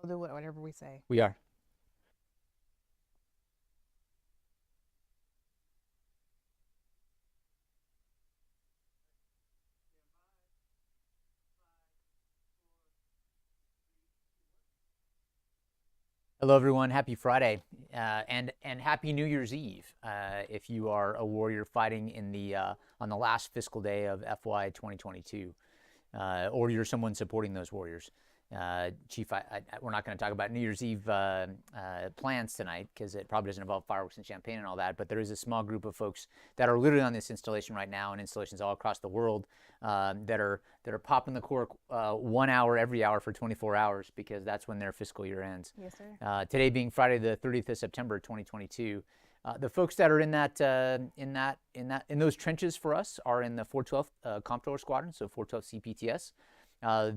We'll do whatever we say. We are. Hello, everyone. Happy Friday, and Happy New Year's Eve. If you are a warrior fighting in the on the last fiscal day of FY 2022, or you're someone supporting those warriors. Chief, we're not going to talk about New Year's Eve plans tonight because it probably doesn't involve fireworks and champagne and all that, but there is a small group of folks that are literally on this installation right now and installations all across the world that are popping the cork 1 hour every hour for 24 hours because that's when their fiscal year ends. Yes, sir. Today being Friday the 30th of September 2022. The folks that are in those trenches for us are in the 412th Comptroller Squadron, so 412 CPTS.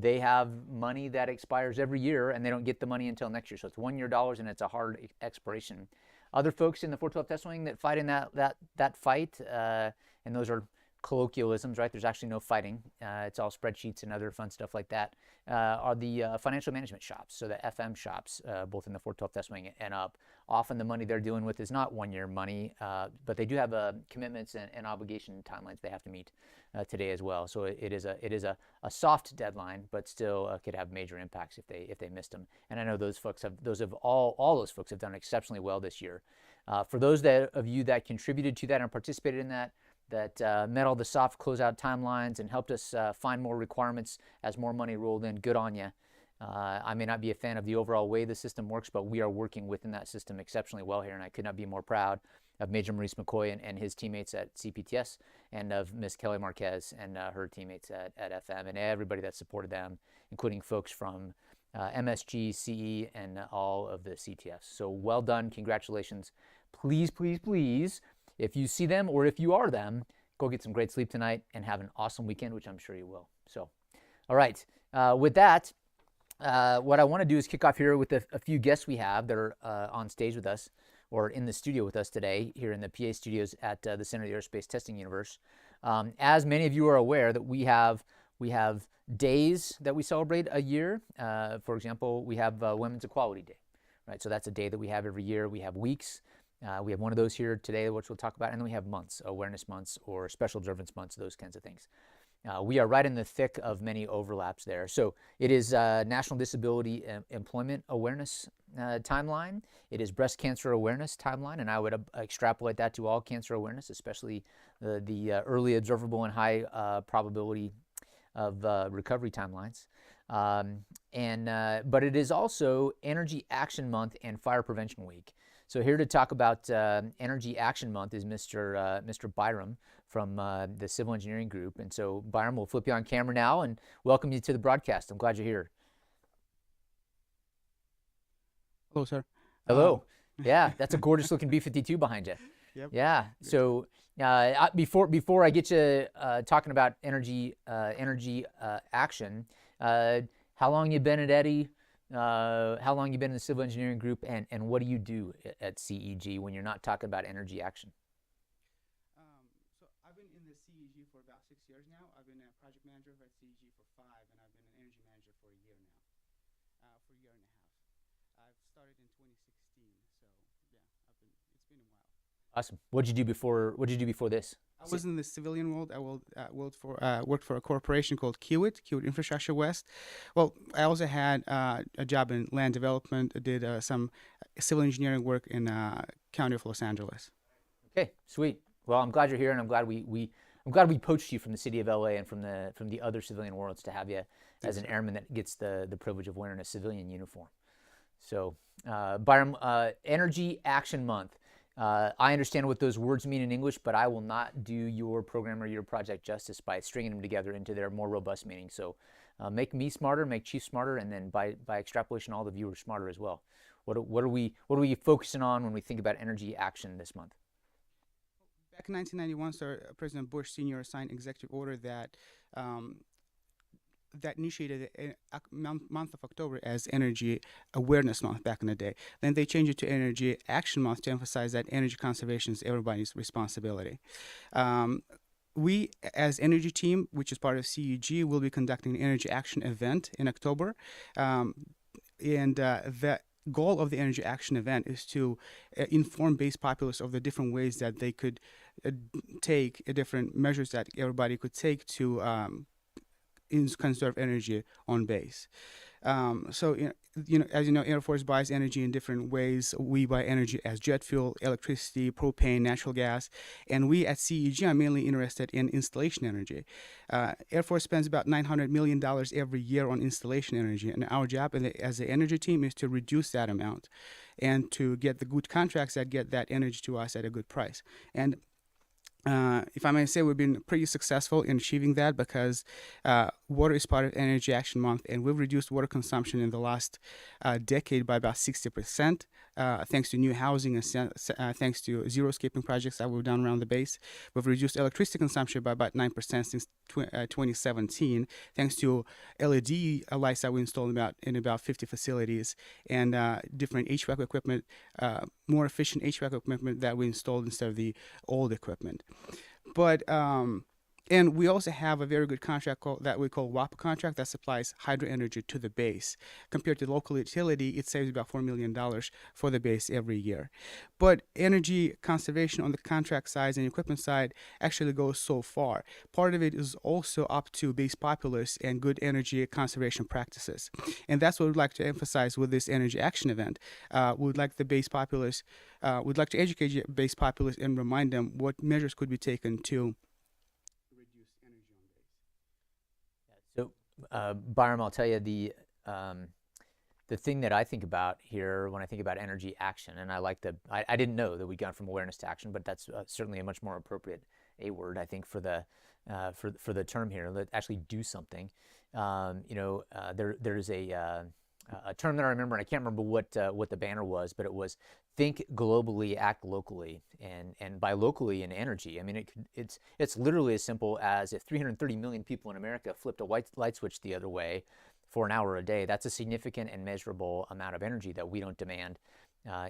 They have money that expires every year, and they don't get the money until next year. So it's 1 year dollars, and it's a hard expiration. Other folks in the 412 Test Wing that fight in that fight, and those are colloquialisms, right? There's actually no fighting. It's all spreadsheets and other fun stuff like that. Are the financial management shops, so the FM shops, both in the 412 Test Wing and up. Often the money they're dealing with is not 1 year money, but they do have commitments and obligation timelines they have to meet today as well. So it is a soft deadline, but still could have major impacts if they missed them. And I know all those folks have done exceptionally well this year. For those of you that contributed to that and participated in that met all the soft closeout timelines and helped us find more requirements as more money rolled in, good on you. I may not be a fan of the overall way the system works, but we are working within that system exceptionally well here, and I could not be more proud of Major Maurice McCoy and his teammates at CPTS, and of Miss Kelly Marquez and her teammates at FM, and everybody that supported them, including folks from MSG, CE, and all of the CTFs. So well done, congratulations. Please, please, please, if you see them or if you are them, go get some great sleep tonight and have an awesome weekend, which I'm sure you will. So, all right, with that, what I want to do is kick off here with a few guests we have that are on stage with us or in the studio with us today here in the PA studios at the Center of the Aerospace Testing Universe. As many of you are aware, that we have days that we celebrate a year. For example, we have Women's Equality Day, right? So that's a day that we have every year. We have weeks. We have one of those here today, which we'll talk about, and then we have months, awareness months or special observance months, those kinds of things. We are right in the thick of many overlaps there. So it is National Disability Employment Awareness timeline. It is Breast Cancer Awareness timeline, and I would extrapolate that to all cancer awareness, especially the early observable and high probability of recovery timelines. But it is also Energy Action Month and Fire Prevention Week. So here to talk about Energy Action Month is Mr. Byram from the Civil Engineering Group. And so, Byram, we'll flip you on camera now and welcome you to the broadcast. I'm glad you're here. Hello, sir. Hello. Yeah, that's a gorgeous looking B-52 behind you. Yep. Yeah. So before I get you talking about energy action, how long you been at Eddy? How long you been in the Civil Engineering Group, and what do you do at CEG when you're not talking about energy action? So I've been in the CEG for about 6 years now. I've been a project manager at CEG for 5, and I've been an energy manager for a year now, for a year and a half. I've started in 2016, so yeah, it's been a while. Awesome. What did you do before this? I was in the civilian world. I worked for a corporation called Kiewit Infrastructure West. Well, I also had a job in land development. I did some civil engineering work in County of Los Angeles. Okay, sweet. Well, I'm glad you're here, and I'm glad we poached you from the city of LA and from the other civilian worlds to have you as an airman that gets the privilege of wearing a civilian uniform. So, Byram, Energy Action Month. I understand what those words mean in English, but I will not do your program or your project justice by stringing them together into their more robust meaning. So make me smarter, make Chief smarter, and then by extrapolation, all the viewers smarter as well. What are we focusing on when we think about energy action this month? Back in 1991, sir, President Bush Sr. signed executive order that initiated a month of October as Energy Awareness Month back in the day. Then they changed it to Energy Action Month to emphasize that energy conservation is everybody's responsibility. We, as energy team, which is part of CEG, will be conducting an energy action event in October. the goal of the energy action event is to inform base populace of the different ways that they could uh, take different measures that everybody could take to conserve energy on base. So, as you know, Air Force buys energy in different ways. We buy energy as jet fuel, electricity, propane, natural gas, and we at CEG are mainly interested in installation energy. Air Force spends about $900 million every year on installation energy, and our job as the energy team is to reduce that amount and to get the good contracts that get that energy to us at a good price. And if I may say, we've been pretty successful in achieving that because water is part of Energy Action Month, and we've reduced water consumption in the last decade by about 60%, thanks to new housing and thanks to zero-scaping projects that we've done around the base. We've reduced electricity consumption by about 9% since 2017, thanks to LED lights that we installed in about 50 facilities and different HVAC equipment, more efficient HVAC equipment that we installed instead of the old equipment. But and we also have a very good contract that we call WAPA contract that supplies hydro energy to the base. Compared to local utility, it saves about $4 million for the base every year. But energy conservation on the contract side and equipment side actually goes so far. Part of it is also up to base populace and good energy conservation practices. And that's what we'd like to emphasize with this energy action event. We'd like the base populace, we'd like to educate base populace and remind them what measures could be taken to reduce energy on base. So, Byram, I'll tell you the thing that I think about here when I think about energy action, and I didn't know that we'd gone from awareness to action, but that's certainly a much more appropriate word, I think, for the term here. Let actually do something. There's a term that I remember, and I can't remember what the banner was, but it was think globally, act locally, and by locally in energy, I mean it's literally as simple as if 330 million people in America flipped a light switch the other way for an hour a day. That's a significant and measurable amount of energy that we don't demand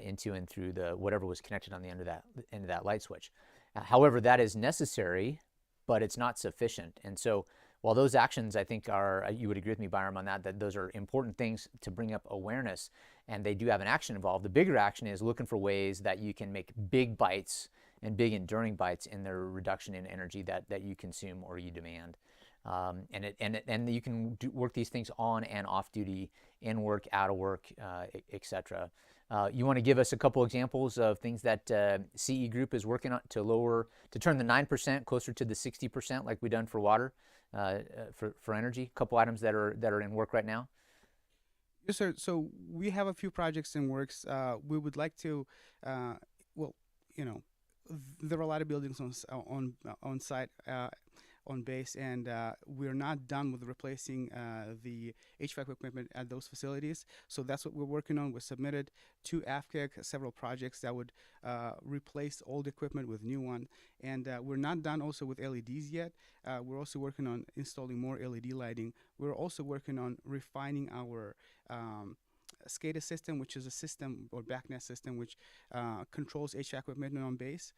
into and through the whatever was connected on the end of that light switch. However, that is necessary, but it's not sufficient, and so. While those actions, I think, you would agree with me, Byram, on that those are important things to bring up awareness, and they do have an action involved. The bigger action is looking for ways that you can make big bites and big enduring bites in the reduction in energy that you consume or you demand. And you can work these things on and off duty, in work, out of work, etc. You want to give us a couple examples of things that CE Group is working on to turn the 9% closer to the 60% like we've done for water, for energy? A couple items that are in work right now. Yes, sir. So we have a few projects in works. We would like to, there are a lot of buildings on site. On base, and we're not done with replacing the HVAC equipment at those facilities. So that's what we're working on. We submitted to AFCEC several projects that would replace old equipment with new one. And we're not done also with LEDs yet. We're also working on installing more LED lighting. We're also working on refining our SCADA system, which is a system or BACnet system which controls HVAC equipment on base.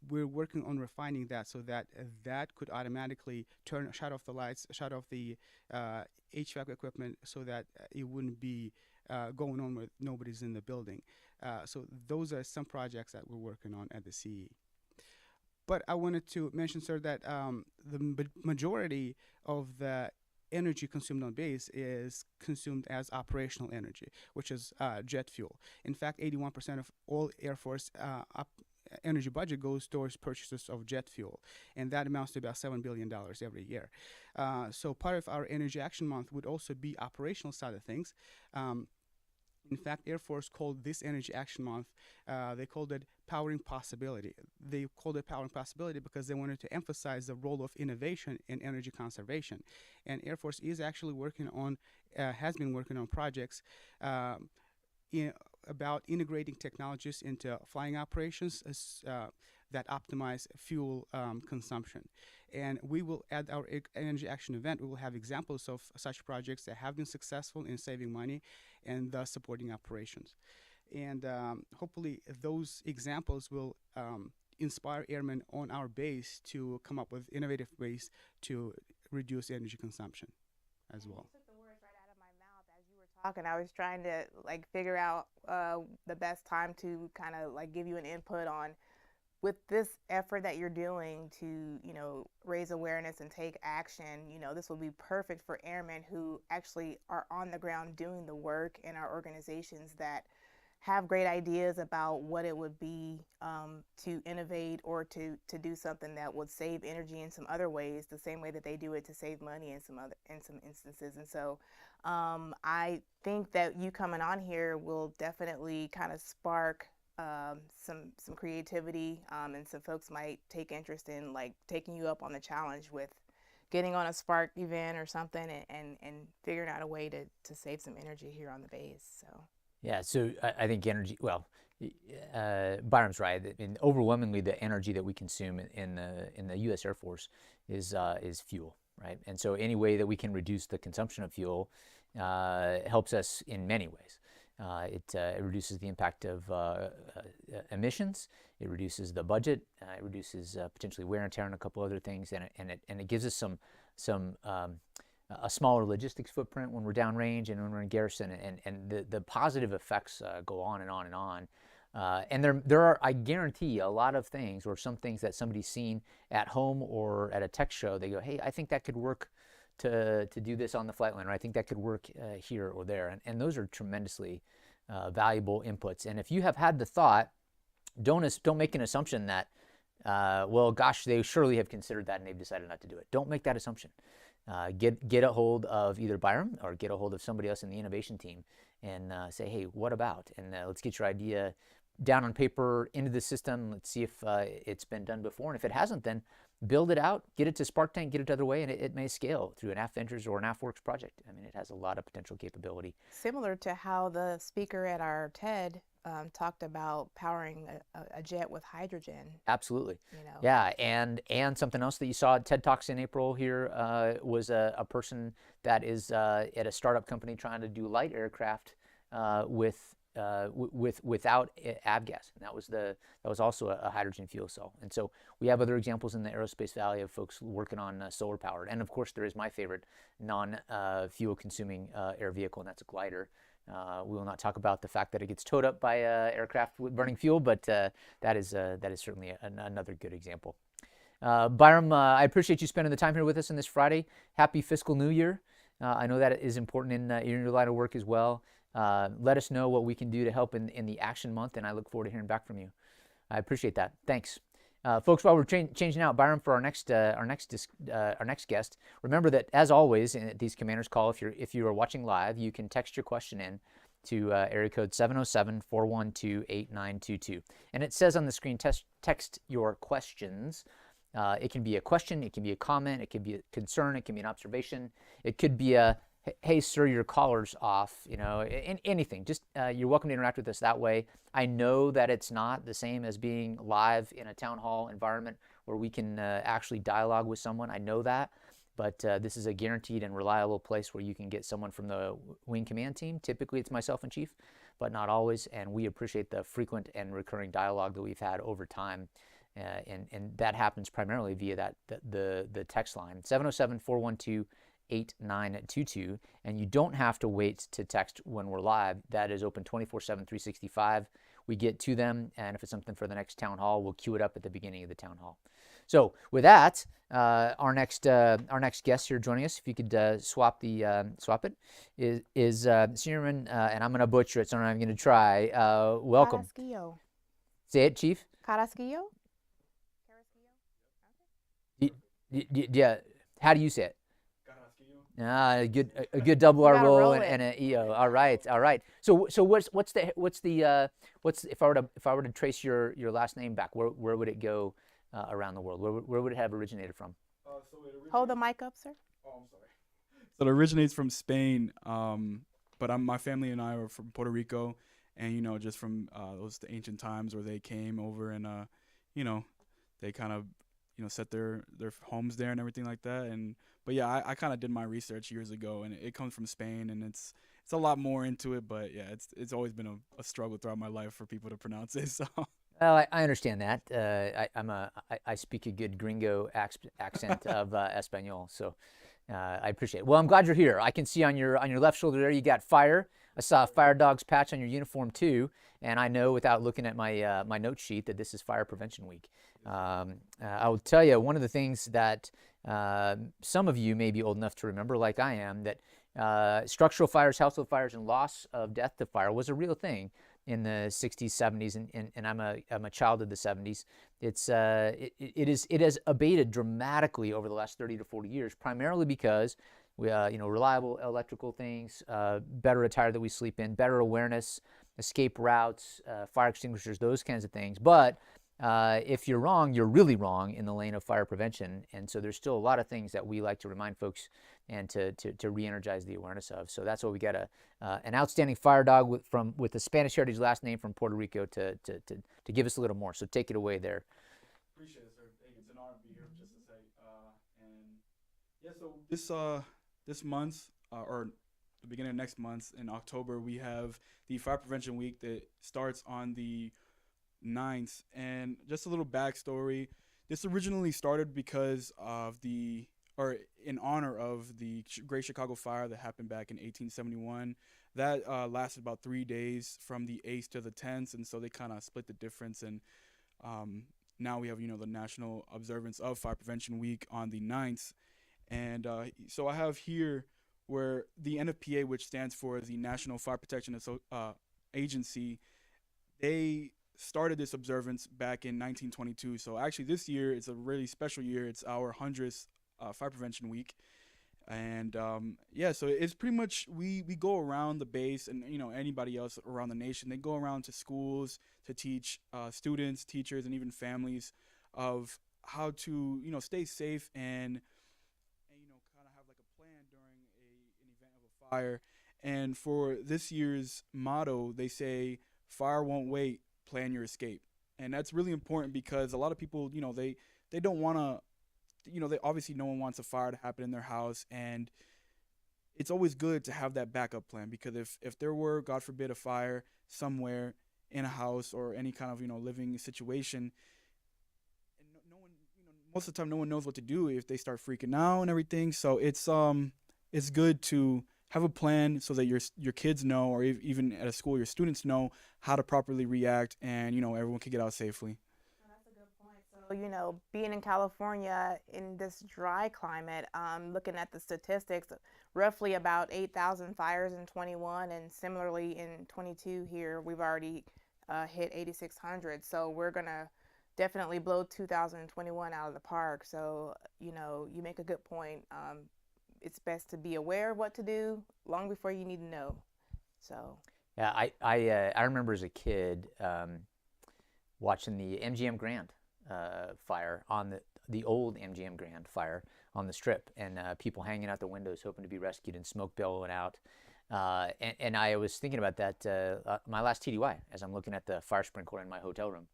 We're working on refining that so that that could automatically shut off the lights, shut off the HVAC equipment so that it wouldn't be going on with nobody's in the building. So those are some projects that we're working on at the CE. But I wanted to mention, sir, that the majority of the energy consumed on base is consumed as operational energy, which is jet fuel. In fact, 81% of all Air Force energy budget goes towards purchases of jet fuel, and that amounts to about $7 billion every year. So part of our Energy Action Month would also be operational side of things. In fact, Air Force called this Energy Action Month, they called it Powering Possibility. They called it Powering Possibility because they wanted to emphasize the role of innovation in energy conservation. And Air Force is actually working on, has been working on projects about integrating technologies into flying operations that optimize fuel consumption. And we will, at our Energy Action event, we will have examples of such projects that have been successful in saving money and thus supporting operations. And hopefully those examples will inspire airmen on our base to come up with innovative ways to reduce energy consumption as well. You took the words right out of my mouth as you were talking, I was trying to like figure out the best time to kind of like give you an input on with this effort that you're doing to, raise awareness and take action. This will be perfect for airmen who actually are on the ground doing the work in our organizations that have great ideas about what it would be to innovate or to do something that would save energy in some other ways, the same way that they do it to save money in some instances. And so I think that you coming on here will definitely kind of spark some creativity, and some folks might take interest in like taking you up on the challenge with getting on a Spark event or something, and figuring out a way to save some energy here on the base. So. Yeah, so I think energy, well, Byram's right. And overwhelmingly, the energy that we consume in the U.S. Air Force is fuel, right? And so any way that we can reduce the consumption of fuel helps us in many ways. It reduces the impact of emissions. It reduces the budget. It reduces potentially wear and tear on a couple other things, and it gives us a smaller logistics footprint when we're downrange and when we're in garrison, and the positive effects go on and on and on. And there are, I guarantee, a lot of things or some things that somebody's seen at home or at a tech show. They go, hey, I think that could work to do this on the flight line, or I think that could work here or there. And those are tremendously valuable inputs. And if you have had the thought, don't make an assumption that, well, gosh, they surely have considered that and they've decided not to do it. Don't make that assumption. Get a hold of either Byram or get a hold of somebody else in the innovation team and say, hey, what about? And let's get your idea down on paper, into the system. Let's see if it's been done before. And if it hasn't, then build it out, get it to Spark Tank, get it the other way, and it may scale through an AF Ventures or an AF Works project. I mean, it has a lot of potential capability. Similar to how the speaker at our TED talked about powering a jet with hydrogen. Absolutely. Yeah, and something else that you saw at TED Talks in April here was a person that is at a startup company trying to do light aircraft without avgas, and that was also a hydrogen fuel cell. And so we have other examples in the aerospace valley of folks working on solar powered. And of course, there is my favorite non-fuel consuming air vehicle, and that's a glider. We will not talk about the fact that it gets towed up by aircraft with burning fuel, but that is certainly another good example. Byram, I appreciate you spending the time here with us on this Friday. Happy fiscal New Year. I know that is important in your line of work as well. Let us know what we can do to help in the action month, and I look forward to hearing back from you. I appreciate that. Thanks. Folks, while we're changing out Byram for our next guest, remember that, as always, at these Commanders Call, if you are watching live, you can text your question in to area code 707-412-8922. And it says on the screen, text your questions. It can be a question, it can be a comment, it can be a concern, it can be an observation, it could be a, hey, sir, your collar's off, anything. Just you're welcome to interact with us that way. I know that it's not the same as being live in a town hall environment where we can actually dialogue with someone. I know that, but this is a guaranteed and reliable place where you can get someone from the Wing Command team. Typically, it's myself and Chief, but not always, and we appreciate the frequent and recurring dialogue that we've had over time. And that happens primarily via the text line, 707-412-8922, and you don't have to wait to text when we're live. That is open 24/7, 365. We get to them, and if it's something for the next town hall, we'll queue it up at the beginning of the town hall. So with that, our next guest here joining us, if you could swap it, is Sierman, and I'm going to butcher it, so I'm going to try. Welcome. Carrasquillo. Say it, Chief. Carrasquillo? Yeah. How do you say it? A good double R roll and an EO. All right. So what's if I were to trace your last name back, where would it go around the world? Where would it have originated from? Hold the mic up, sir. Oh, I'm sorry. So it originates from Spain, but my family and I are from Puerto Rico, and just from the ancient times where they came over and they kind of set their homes there and everything like that. But yeah, I kind of did my research years ago, and it comes from Spain, and it's a lot more into it. But yeah, it's always been a struggle throughout my life for people to pronounce it. So Well, I understand that. I speak a good gringo accent of Espanol, so I appreciate it. Well, I'm glad you're here. I can see on your left shoulder there you got fire. I saw a fire dog's patch on your uniform too, and I know without looking at my my note sheet that this is Fire Prevention Week. I will tell you one of the things that some of you may be old enough to remember, like I am, that structural fires, household fires, and loss of death to fire was a real thing in the 60s, 70s, and I'm a child of the 70s. It has abated dramatically over the last 30 to 40 years, primarily because we reliable electrical things, better attire that we sleep in, better awareness, escape routes, fire extinguishers, those kinds of things. But if you're wrong, you're really wrong in the lane of fire prevention. And so there's still a lot of things that we like to remind folks and to re-energize the awareness of. So that's why we got an outstanding fire dog with a Spanish heritage last name from Puerto Rico to give us a little more. So take it away there. Appreciate it, sir. Hey, it's an honor to be here, just to say. And yeah, so this month or the beginning of next month in October, we have the Fire Prevention Week that starts on the 9th. And just a little backstory. This originally started because of in honor of the Great Chicago Fire that happened back in 1871. That lasted about 3 days from the 8th to the 10th, and so they kind of split the difference. And now we have, the national observance of Fire Prevention Week on the 9th. And so I have here where the NFPA, which stands for the National Fire Protection Agency, they started this observance back in 1922. So actually this year it's a really special year. It's our 100th Fire Prevention Week. And so it's pretty much we go around the base, and anybody else around the nation, they go around to schools to teach students, teachers, and even families of how to stay safe and kind of have like a plan during an event of a fire. And for this year's motto, they say, "Fire won't wait, plan your escape." And that's really important because a lot of people, they don't want to, they obviously no one wants a fire to happen in their house, and it's always good to have that backup plan, because if there were, God forbid, a fire somewhere in a house or any kind of living situation, and no one, most of the time no one knows what to do if they start freaking out and everything. So it's good to have a plan so that your kids know, or even at a school your students know how to properly react, and everyone can get out safely. So, being in California in this dry climate, looking at the statistics, roughly about 8,000 fires in 21, and similarly in 22 here, we've already hit 8,600. So we're going to definitely blow 2021 out of the park. So, you make a good point. It's best to be aware of what to do long before you need to know. So. Yeah, I remember as a kid watching the MGM Grand fire on the old MGM Grand fire on the Strip, and people hanging out the windows hoping to be rescued and smoke billowing out. And I was thinking about that my last TDY as I'm looking at the fire sprinkler in my hotel room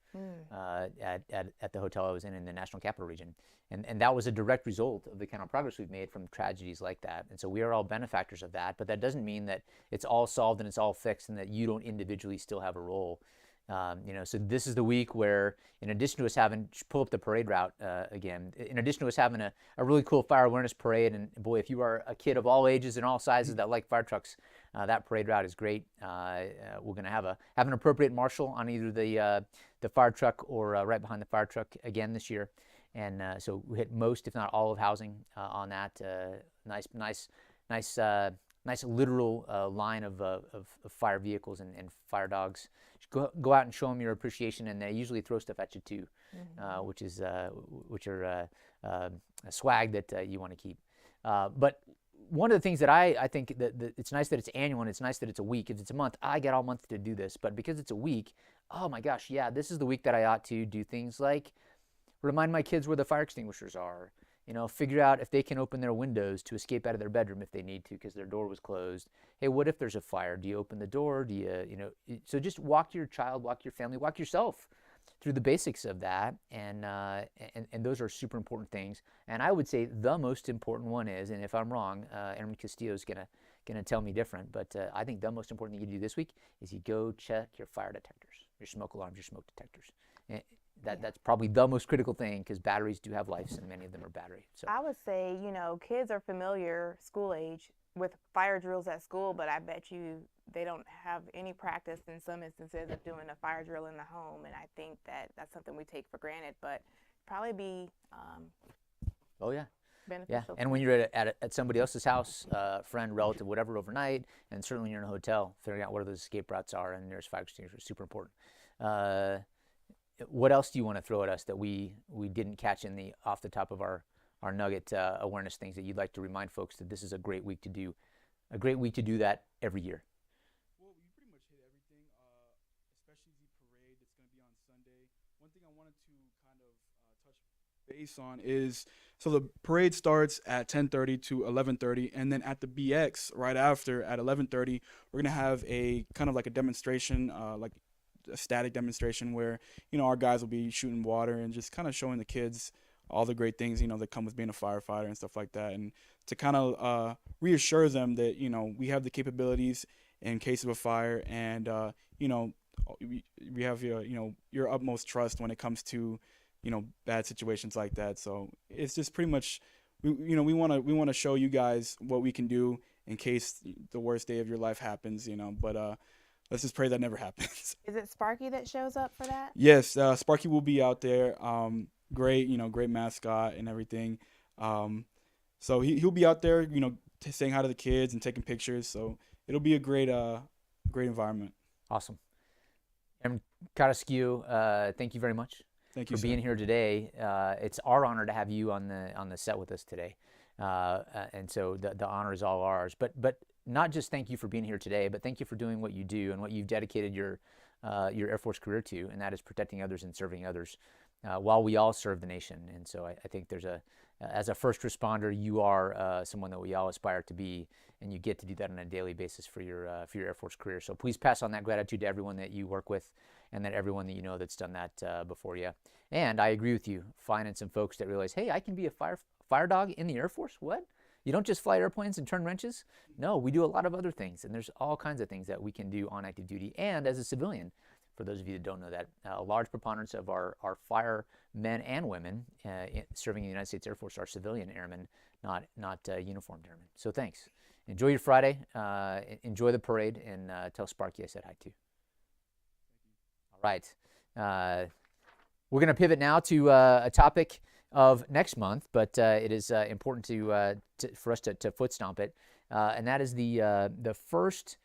at the hotel I was in the National Capital Region. And that was a direct result of the kind of progress we've made from tragedies like that. And so we are all benefactors of that, but that doesn't mean that it's all solved and it's all fixed and that you don't individually still have a role. So this is the week where, in addition to us pull up the parade route again, in addition to us having a really cool fire awareness parade, and boy, if you are a kid of all ages and all sizes that like fire trucks, that parade route is great. We're going to have an appropriate marshal on either the fire truck or right behind the fire truck again this year. And so we hit most, if not all, of housing on that. Nice literal line of fire vehicles and fire dogs. Go out and show them your appreciation, and they usually throw stuff at you too, which are a swag that you want to keep. But one of the things that I think that it's nice that it's annual, and it's nice that it's a week. If it's a month, I get all month to do this. But because it's a week, oh my gosh, yeah, this is the week that I ought to do things like remind my kids where the fire extinguishers are. Figure out if they can open their windows to escape out of their bedroom if they need to because their door was closed. Hey, what if there's a fire? Do you open the door? Do you, so just walk your child, walk your family, walk yourself through the basics of that. And those are super important things. And I would say the most important one is, and if I'm wrong, Aaron Castillo is going to going to tell me different. But I think the most important thing you do this week is you go check your fire detectors, your smoke alarms, your smoke detectors. And that's probably the most critical thing, because batteries do have lives, and many of them are battery. So I would say, you know, kids are familiar, school age, with fire drills at school, but I bet you they don't have any practice in some instances of doing a fire drill in the home. And I think that that's something we take for granted, but probably be oh yeah. beneficial. And when you're at somebody else's house, friend, relative, whatever, overnight, and certainly when you're in a hotel, figuring out where those escape routes are and nearest fire extinguisher is super important. What else do you want to throw at us that we didn't catch in the off the top of our nugget awareness things that you'd like to remind folks that this is a great week to do that every year? Well, you pretty much hit everything, especially the parade that's going to be on Sunday. One thing I wanted to kind of touch base on is, so the parade starts at 10:30 to 11:30, and then at the BX right after at 11:30, we're going to have a kind of like a demonstration, like a static demonstration where, you know, our guys will be shooting water and just kind of showing the kids all the great things, you know, that come with being a firefighter and stuff like that, and to kind of reassure them that, you know, we have the capabilities in case of a fire, and you know, we have your utmost trust when it comes to, you know, bad situations like that. So it's just pretty much, we want to show you guys what we can do in case the worst day of your life happens, you know. But let's just pray that never happens. Is it Sparky that shows up for that? Yes, Sparky will be out there. Great mascot and everything. So he'll be out there, you know, saying hi to the kids and taking pictures. So it'll be a great environment. Awesome. And Carrasquillo, thank you very much. Thank you for being here today. It's our honor to have you on the set with us today, and so the honor is all ours. But not just thank you for being here today, but thank you for doing what you do and what you've dedicated your Air Force career to, and that is protecting others and serving others while we all serve the nation. And so I think as a first responder, you are someone that we all aspire to be, and you get to do that on a daily basis for your Air Force career. So please pass on that gratitude to everyone that you work with, and that everyone that you know that's done that before you. And I agree with you, finding some folks that realize, hey, I can be a fire dog in the Air Force. What? You don't just fly airplanes and turn wrenches? No, we do a lot of other things, and there's all kinds of things that we can do on active duty and as a civilian. For those of you that don't know that, a large preponderance of our firemen and women serving in the United States Air Force are civilian airmen, not uniformed airmen. So thanks. Enjoy your Friday. Enjoy the parade, and tell Sparky I said hi too. All right. We're going to pivot now to a topic of next month, but it is important for us to foot stomp it, and that is the first.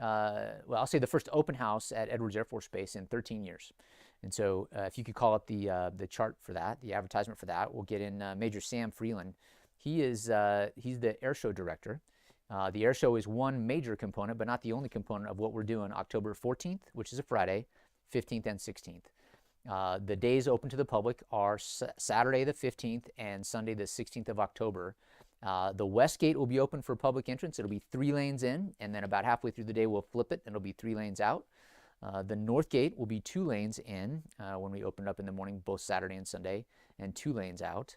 I'll say the first open house at Edwards Air Force Base in 13 years. And so if you could call up the chart for that, the advertisement for that, we'll get in Major Sam Freeland. He's the air show director. The air show is one major component, but not the only component of what we're doing October 14th, which is a Friday, 15th and 16th. The days open to the public are Saturday the 15th and Sunday the 16th of October. The west gate will be open for public entrance. It'll be 3 lanes in, and then about halfway through the day we'll flip it and it'll be 3 lanes out. The north gate will be 2 lanes in when we open it up in the morning, both Saturday and Sunday, and 2 lanes out.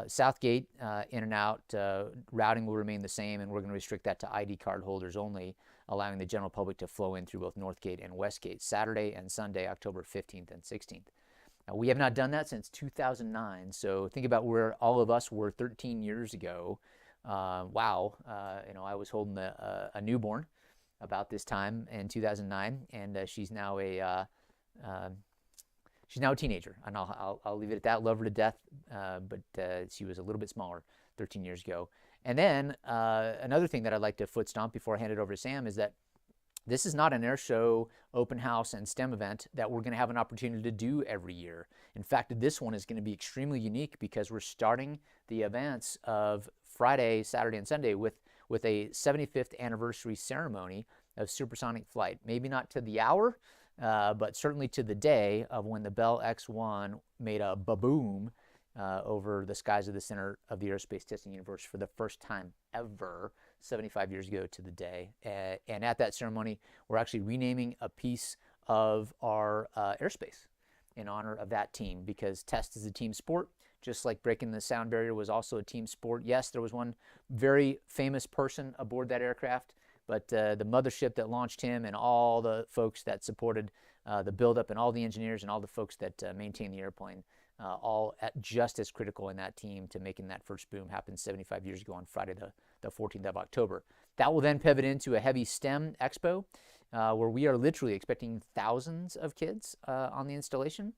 South gate in and out routing will remain the same, and we're going to restrict that to ID card holders only, allowing the general public to flow in through both north gate and west gate Saturday and Sunday, October 15th and 16th. We have not done that since 2009, so think about where all of us were 13 years ago. Wow, I was holding a newborn about this time in 2009, and she's now a teenager, and I'll leave it at that. Love her to death, but she was a little bit smaller 13 years ago. And then another thing that I'd like to foot stomp before I hand it over to Sam is that this is not an air show, open house, and STEM event that we're going to have an opportunity to do every year. In fact, this one is going to be extremely unique because we're starting the events of Friday, Saturday, and Sunday with a 75th anniversary ceremony of supersonic flight. Maybe not to the hour, but certainly to the day of when the Bell X-1 made a ba-boom over the skies of the center of the Aerospace Testing Universe for the first time ever, 75 years ago to the day. And at that ceremony, we're actually renaming a piece of our airspace in honor of that team, because test is a team sport. just like breaking the sound barrier was also a team sport. Yes, there was one very famous person aboard that aircraft, but the mothership that launched him and all the folks that supported the buildup and all the engineers and all the folks that maintained the airplane, all just as critical in that team to making that first boom happen 75 years ago on Friday the 14th of October. That will then pivot into a heavy STEM expo where we are literally expecting thousands of kids on the installation.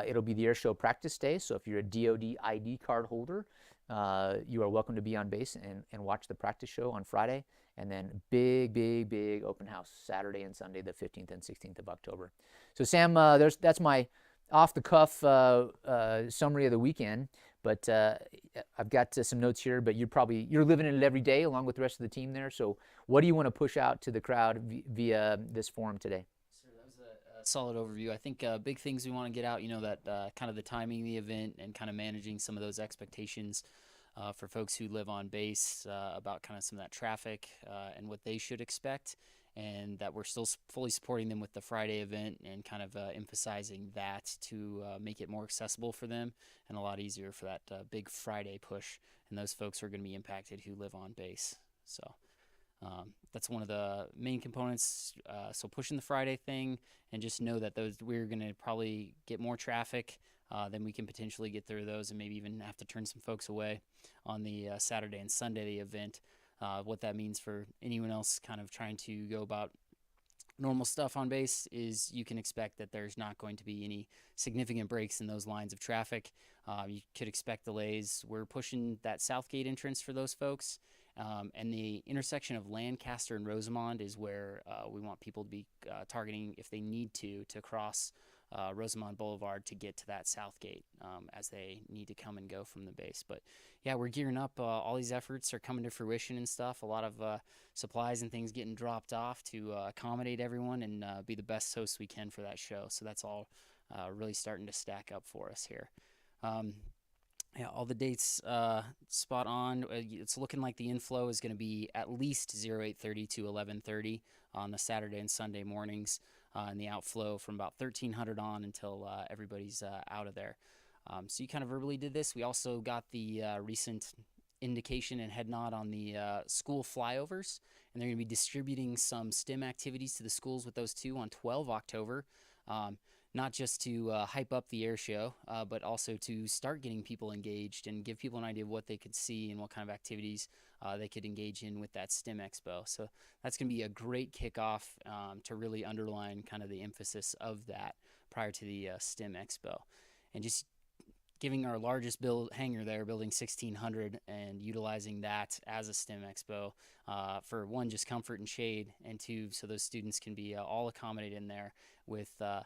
It'll be the airshow practice day, so if you're a DoD ID card holder, you are welcome to be on base and watch the practice show on Friday, and then big open house Saturday and Sunday, the 15th and 16th of October. So Sam, that's my off-the-cuff summary of the weekend, but I've got some notes here, but you're living in it every day along with the rest of the team there, so what do you want to push out to the crowd via this forum today? Sure, that was a solid overview. I think big things we want to get out, that kind of the timing of the event and kind of managing some of those expectations for folks who live on base about kind of some of that traffic and what they should expect, and that we're still fully supporting them with the Friday event and kind of emphasizing that to make it more accessible for them and a lot easier for that big Friday push. And those folks are going to be impacted who live on base. So that's one of the main components. So pushing the Friday thing, and just know that we're going to probably get more traffic then we can potentially get through those and maybe even have to turn some folks away on the Saturday and Sunday event. What that means for anyone else kind of trying to go about normal stuff on base is you can expect that there's not going to be any significant breaks in those lines of traffic. You could expect delays. We're pushing that Southgate entrance for those folks. And the intersection of Lancaster and Rosamond is where we want people to be targeting if they need to cross Rosamond Boulevard to get to that Southgate as they need to come and go from the base. But yeah, we're gearing up. All these efforts are coming to fruition and stuff. A lot of supplies and things getting dropped off to accommodate everyone and be the best hosts we can for that show. So that's all really starting to stack up for us here. Yeah, all the dates spot on. It's looking like the inflow is going to be at least 08:30 to 11:30 on the Saturday and Sunday mornings, and the outflow from about 1300 on until everybody's out of there. So you kind of verbally did this. We also got the recent indication and head nod on the school flyovers, and they're going to be distributing some STEM activities to the schools with those too on 12 October. Not just to hype up the air show, but also to start getting people engaged and give people an idea of what they could see and what kind of activities they could engage in with that STEM Expo. So that's going to be a great kickoff to really underline kind of the emphasis of that prior to the STEM Expo. And just giving our largest hangar there, building 1600, and utilizing that as a STEM Expo for one, just comfort and shade, and two, so those students can be all accommodated in there with professional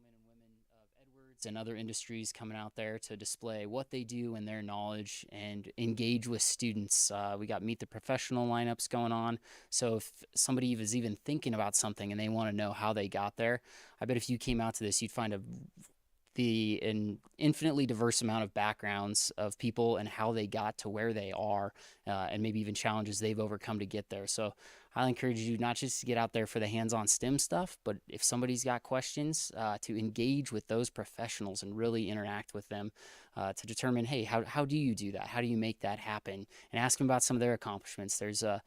men and women of Edwards and other industries coming out there to display what they do and their knowledge and engage with students. We got Meet the Professional lineups going on. So if somebody is even thinking about something and they want to know how they got there, I bet if you came out to this, you'd find an infinitely diverse amount of backgrounds of people and how they got to where they are, and maybe even challenges they've overcome to get there. So I encourage you not just to get out there for the hands-on STEM stuff, but if somebody's got questions, to engage with those professionals and really interact with them to determine, hey, how do you do that? How do you make that happen? And ask them about some of their accomplishments. There's a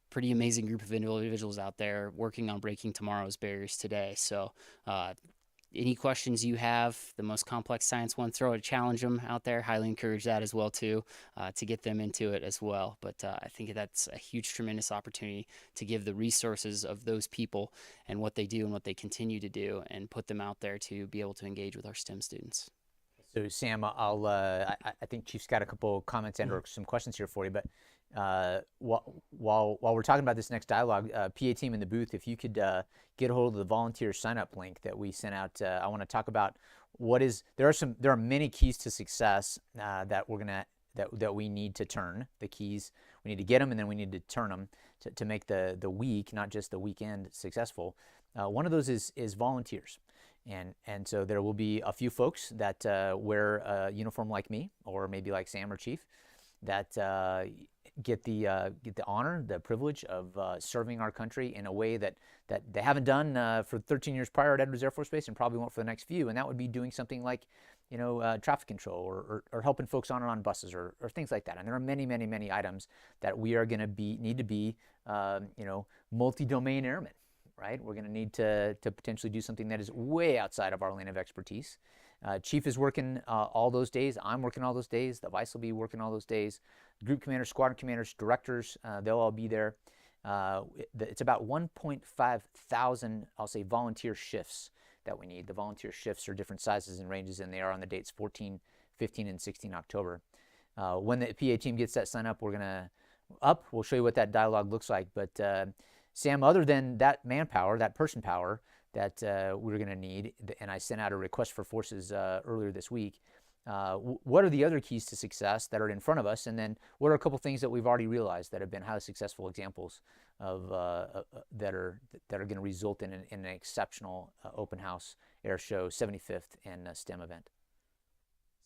pretty amazing group of individuals out there working on breaking tomorrow's barriers today. So any questions you have, the most complex science one, throw it, challenge them out there. Highly encourage that as well too, to get them into it as well. But I think that's a huge, tremendous opportunity to give the resources of those people and what they do and what they continue to do, and put them out there to be able to engage with our STEM students. So Sam, I think Chief's got a couple comments and or some questions here for you, but while we're talking about this next dialogue, PA team in the booth, if you could get a hold of the volunteer sign-up link that we sent out. I want to talk about there are many keys to success that we need to turn. The keys, we need to get them, and then we need to turn them to make the week, not just the weekend, successful. One of those is volunteers. And so there will be a few folks that wear a uniform like me, or maybe like Sam or Chief, that get the honor, the privilege of serving our country in a way that they haven't done for 13 years prior at Edwards Air Force Base and probably won't for the next few. And that would be doing something like, traffic control or helping folks on and on buses or things like that. And there are many, many, many items that we are going to need to be, multi-domain airmen, right? We're going to need to potentially do something that is way outside of our lane of expertise. Chief is working all those days. I'm working all those days. The vice will be working all those days. Group commanders, squadron commanders, directors, they'll all be there. It's about 1.5 thousand, I'll say, volunteer shifts that we need. The volunteer shifts are different sizes and ranges, and they are on the dates 14, 15, and 16 October. When the PA team gets that sign up, we'll show you what that dialogue looks like. But Sam, other than that manpower, that person power that we're going to need, and I sent out a request for forces earlier this week, what are the other keys to success that are in front of us? And then what are a couple things that we've already realized that have been highly successful examples of that are going to result in an exceptional open house air show 75th and STEM event?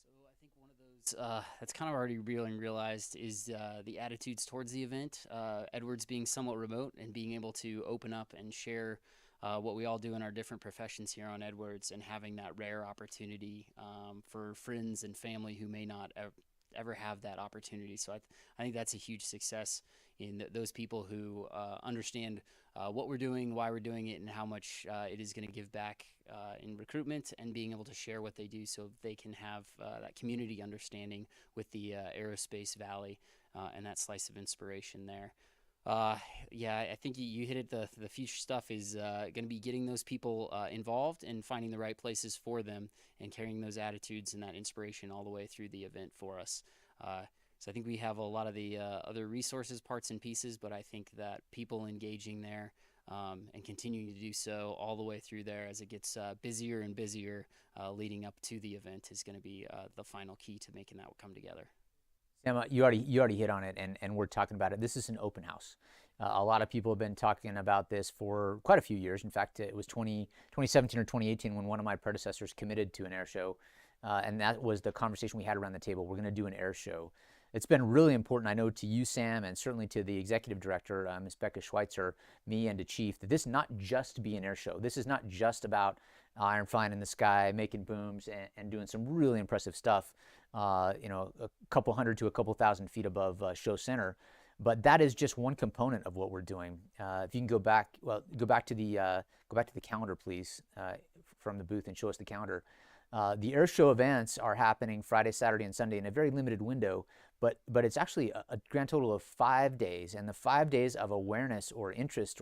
So I think one of those that's kind of already realized is the attitudes towards the event. Edwards being somewhat remote and being able to open up and share what we all do in our different professions here on Edwards, and having that rare opportunity for friends and family who may not ever have that opportunity. So I think that's a huge success in those people who understand what we're doing, why we're doing it, and how much it is going to give back in recruitment, and being able to share what they do so they can have that community understanding with the Aerospace Valley and that slice of inspiration there. Yeah, I think you hit it. The future stuff is going to be getting those people involved and finding the right places for them, and carrying those attitudes and that inspiration all the way through the event for us. So I think we have a lot of the other resources, parts and pieces, but I think that people engaging there and continuing to do so all the way through there as it gets busier and busier leading up to the event is going to be the final key to making that come together. Sam, you already hit on it, and we're talking about it. This is an open house. A lot of people have been talking about this for quite a few years. In fact, it was 2017 or 2018 when one of my predecessors committed to an air show, and that was the conversation we had around the table. We're going to do an air show. It's been really important, I know, to you, Sam, and certainly to the executive director, Ms. Becca Schweitzer, me, and to Chief, that this not just be an air show. This is not just about iron flying in the sky, making booms, and doing some really impressive stuff, a couple hundred to a couple thousand feet above show center. But that is just one component of what we're doing. If you can go back to the calendar, please, from the booth, and show us the calendar. The air show events are happening Friday, Saturday, and Sunday in a very limited window, but it's actually a grand total of 5 days, and the 5 days of awareness or interest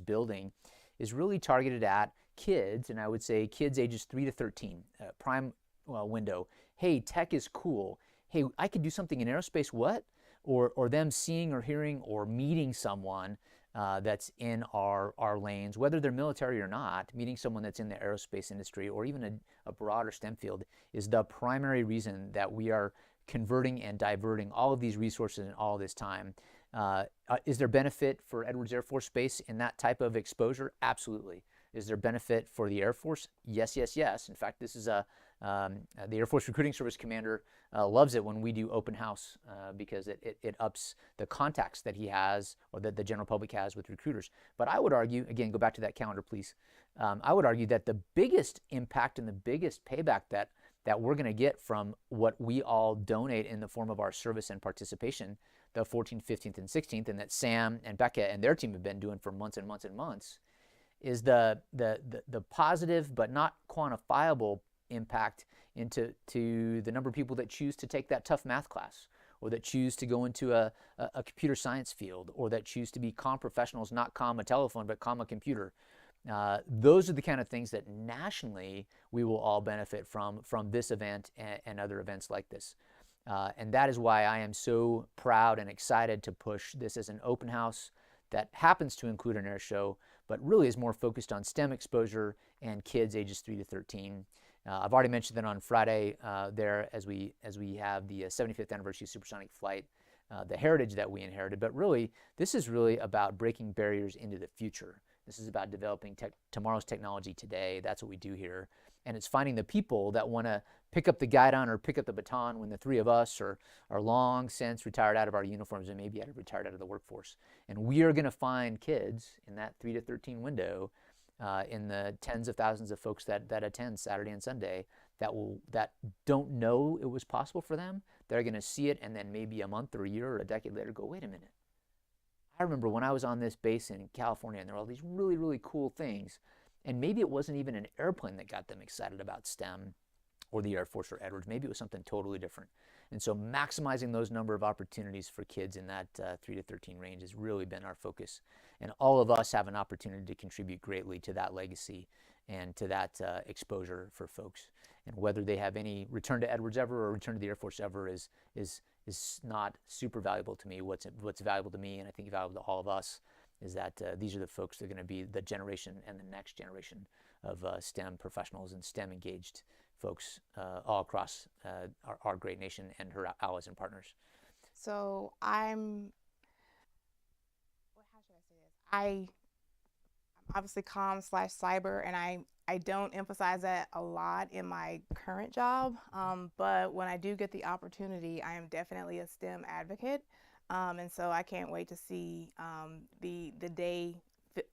building is really targeted at kids, and I would say kids ages 3 to 13, prime window. Hey, tech is cool. Hey, I could do something in aerospace, what? Or them seeing or hearing or meeting someone that's in our lanes, whether they're military or not, meeting someone that's in the aerospace industry or even a broader STEM field is the primary reason that we are converting and diverting all of these resources and all this time. Is there benefit for Edwards Air Force Base in that type of exposure? Absolutely. Is there benefit for the Air Force? Yes, yes, yes. In fact, this is the Air Force Recruiting Service Commander loves it when we do open house because it ups the contacts that he has or that the general public has with recruiters. But I would argue, again, go back to that calendar, please. I would argue that the biggest impact and the biggest payback that we're going to get from what we all donate in the form of our service and participation, the 14th, 15th, and 16th, and that Sam and Becca and their team have been doing for months and months and months, is the positive but not quantifiable impact into the number of people that choose to take that tough math class, or that choose to go into a computer science field, or that choose to be comm professionals, not comm a telephone, but comm a computer. Those are the kind of things that nationally we will all benefit from this event and other events like this. And that is why I am so proud and excited to push this as an open house that happens to include an air show, but really is more focused on STEM exposure and kids ages 3 to 13. I've already mentioned that on Friday there as we have the 75th anniversary supersonic flight, the heritage that we inherited. But really, this is really about breaking barriers into the future. This is about developing tomorrow's technology today. That's what we do here. And it's finding the people that want to pick up the guidon or pick up the baton when the three of us are long since retired out of our uniforms and maybe retired out of the workforce. And we are going to find kids in that 3 to 13 window, in the tens of thousands of folks that attend Saturday and Sunday, that don't know it was possible for them. They're going to see it, and then maybe a month or a year or a decade later go, wait a minute. I remember when I was on this base in California, and there were all these really, really cool things, and maybe it wasn't even an airplane that got them excited about STEM or the Air Force or Edwards. Maybe it was something totally different. And so maximizing those number of opportunities for kids in that 3 to 13 range has really been our focus. And all of us have an opportunity to contribute greatly to that legacy and to that exposure for folks. And whether they have any return to Edwards ever or return to the Air Force ever is not super valuable to me. What's valuable to me, and I think valuable to all of us, is that these are the folks that are going to be the generation and the next generation of STEM professionals and STEM engaged folks all across our great nation and her allies and partners. So I'm obviously comm/cyber, and I don't emphasize that a lot in my current job, but when I do get the opportunity, I am definitely a STEM advocate, and so I can't wait to see the day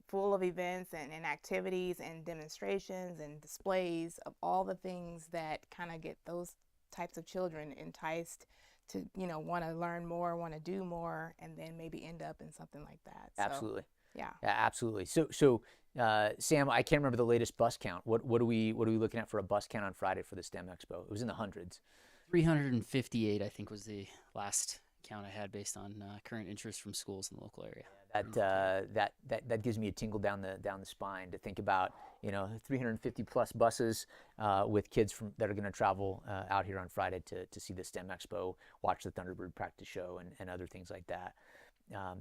full of events and activities and demonstrations and displays of all the things that kind of get those types of children enticed to, want to learn more, want to do more, and then maybe end up in something like that. So, Absolutely. Yeah. Absolutely. So Sam, I can't remember the latest bus count. What are we looking at for a bus count on Friday for the STEM Expo? It was in the hundreds. 358, I think, was the last count I had based on current interest from schools in the local area. That gives me a tingle down the spine to think about 350 plus buses with kids that are going to travel out here on Friday to see the STEM Expo, watch the Thunderbird practice show, and other things like that.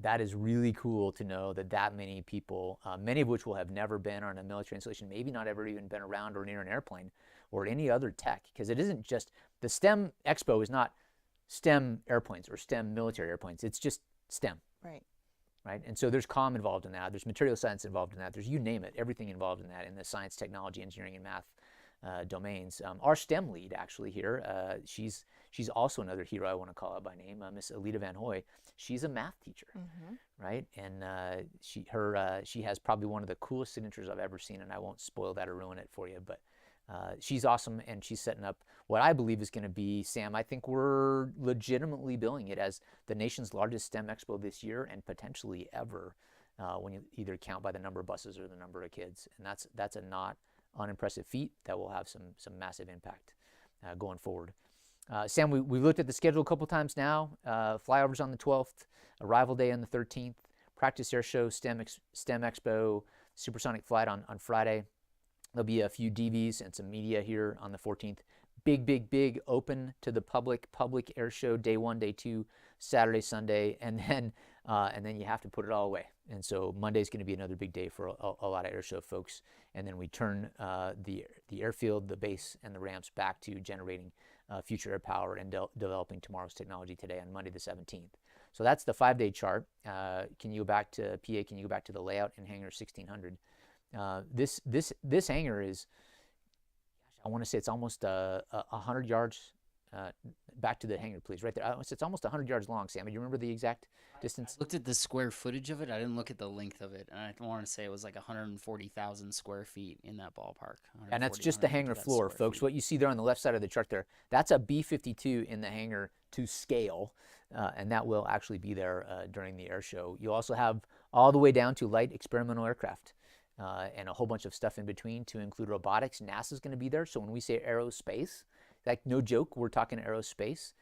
That is really cool to know that many people, many of which will have never been on a military installation, maybe not ever even been around or near an airplane or any other tech, because it isn't just, the STEM Expo is not STEM airplanes or STEM military airplanes. It's just STEM. Right? And so there's comm involved in that. There's material science involved in that. There's, you name it, everything involved in that in the science, technology, engineering, and math domains. Our STEM lead actually here, she's also another hero I want to call out by name, Miss Alita Van Hoy. She's a math teacher, right? And she has probably one of the coolest signatures I've ever seen, and I won't spoil that or ruin it for you, but she's awesome, and she's setting up what I believe is going to be, Sam, I think we're legitimately billing it as the nation's largest STEM Expo this year and potentially ever, when you either count by the number of buses or the number of kids. And that's a not unimpressive feat that will have some massive impact going forward. Sam, we looked at the schedule a couple times now. Flyovers on the 12th, arrival day on the 13th, practice air show, STEM Expo, supersonic flight on Friday. There'll be a few DVs and some media here on the 14th. Big open to the public air show, day 1, day 2, Saturday, Sunday, and then you have to put it all away. And so Monday's going to be another big day for a lot of air show folks. And then we turn the airfield, the base, and the ramps back to generating future air power and developing tomorrow's technology today on Monday the 17th. So that's the 5-day chart. Can you go back to PA? Can you go back to the layout in hangar 1600? This hangar is, I want to say it's almost 100 yards. Back to the hangar, please, right there. It's almost 100 yards long, Sam. Do you remember the exact distance? I looked at the square footage of it. I didn't look at the length of it. And I want to say it was like 140,000 square feet in that ballpark. And that's just the hangar floor, folks. What you see there on the left side of the chart there, that's a B-52 in the hangar to scale. And that will actually be there during the air show. You'll also have all the way down to light experimental aircraft. And a whole bunch of stuff in between to include robotics. NASA's going to be there. So when we say aerospace, like no joke, we're talking aerospace.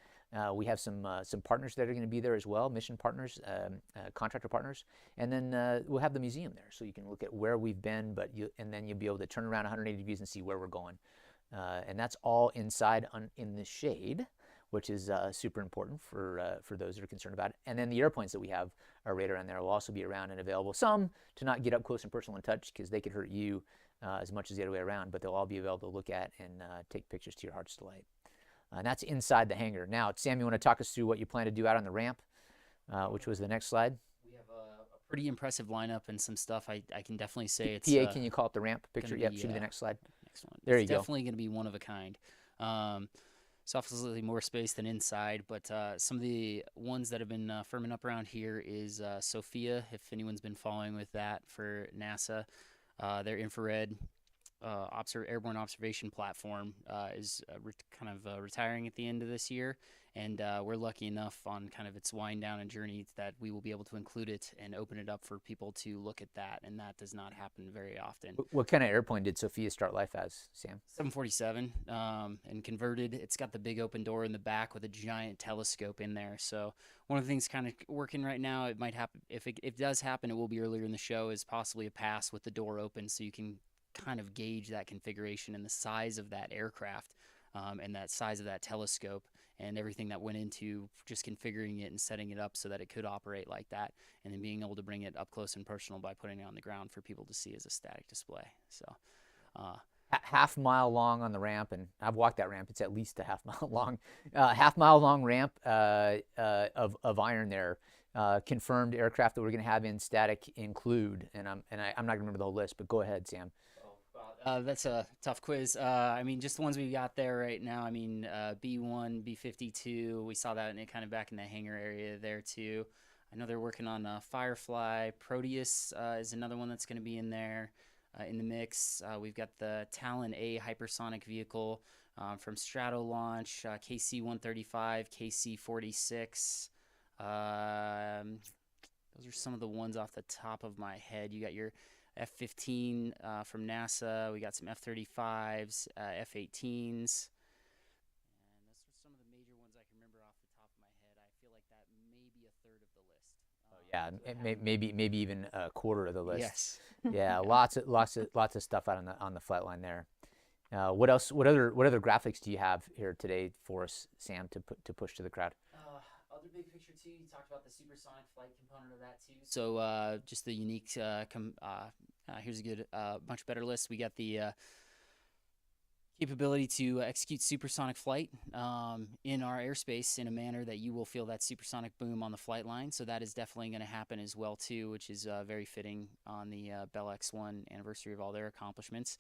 We have some partners that are going to be there as well, mission partners, contractor partners. And then we'll have the museum there. So you can look at where we've been, and then you'll be able to turn around 180 degrees and see where we're going. And that's all inside in the shade, which is super important for those that are concerned about it. And then the airplanes that we have are right around there will also be around and available. Some to not get up close and personal and touch because they could hurt you as much as the other way around, but they'll all be available to look at and take pictures to your heart's delight. And that's inside the hangar. Now, Sam, you want to talk us through what you plan to do out on the ramp, which was the next slide? We have a pretty impressive lineup and some stuff I can definitely say it's... PA, can you call it the ramp picture? Yep, should be the next slide. next one. There It's you go. definitely going to be one of a kind. It's obviously more space than inside, but some of the ones that have been firming up around here is Sophia, if anyone's been following with that for NASA. Their infrared airborne observation platform is retiring at the end of this year, and we're lucky enough on kind of its wind down and journey that we will be able to include it and open it up for people to look at that, and that does not happen very often. What kind of airplane did Sophia start life as, Sam? 747 and converted. It's got the big open door in the back with a giant telescope in there. So one of the things kind of working right now, it might happen, if it does happen, it will be earlier in the show, is possibly a pass with the door open so you can kind of gauge that configuration and the size of that aircraft and that size of that telescope and everything that went into just configuring it and setting it up so that it could operate like that, and then being able to bring it up close and personal by putting it on the ground for people to see as a static display. So half mile long on the ramp, and I've walked that ramp. It's at least a half mile long ramp of iron there. Confirmed aircraft that we're going to have in static include, and I'm not going to remember the whole list, but go ahead, Sam. That's a tough quiz. I mean, just the ones we got there right now. I mean, B1, B52. We saw that kind of back in the hangar area there too. I know they're working on Firefly. Proteus is another one that's going to be in there in the mix. We've got the Talon A hypersonic vehicle from Strato Launch, KC-135, KC-46. Those are some of the ones off the top of my head. You got your F-15 from NASA. We got some F-35s, F-18s. And those are some of the major ones I can remember off the top of my head. I feel like that may be a third of the list. Yeah, maybe even a quarter of the list. Yes. Yeah, lots of stuff out on the flight line there. What else? What other graphics do you have here today for us, Sam, to push to the crowd? Other big picture too. You talked about the supersonic flight component of that too. So just the unique. Here's a good, much better list. We got the capability to execute supersonic flight in our airspace in a manner that you will feel that supersonic boom on the flight line. So that is definitely going to happen as well too, which is very fitting on the Bell X-1 anniversary of all their accomplishments.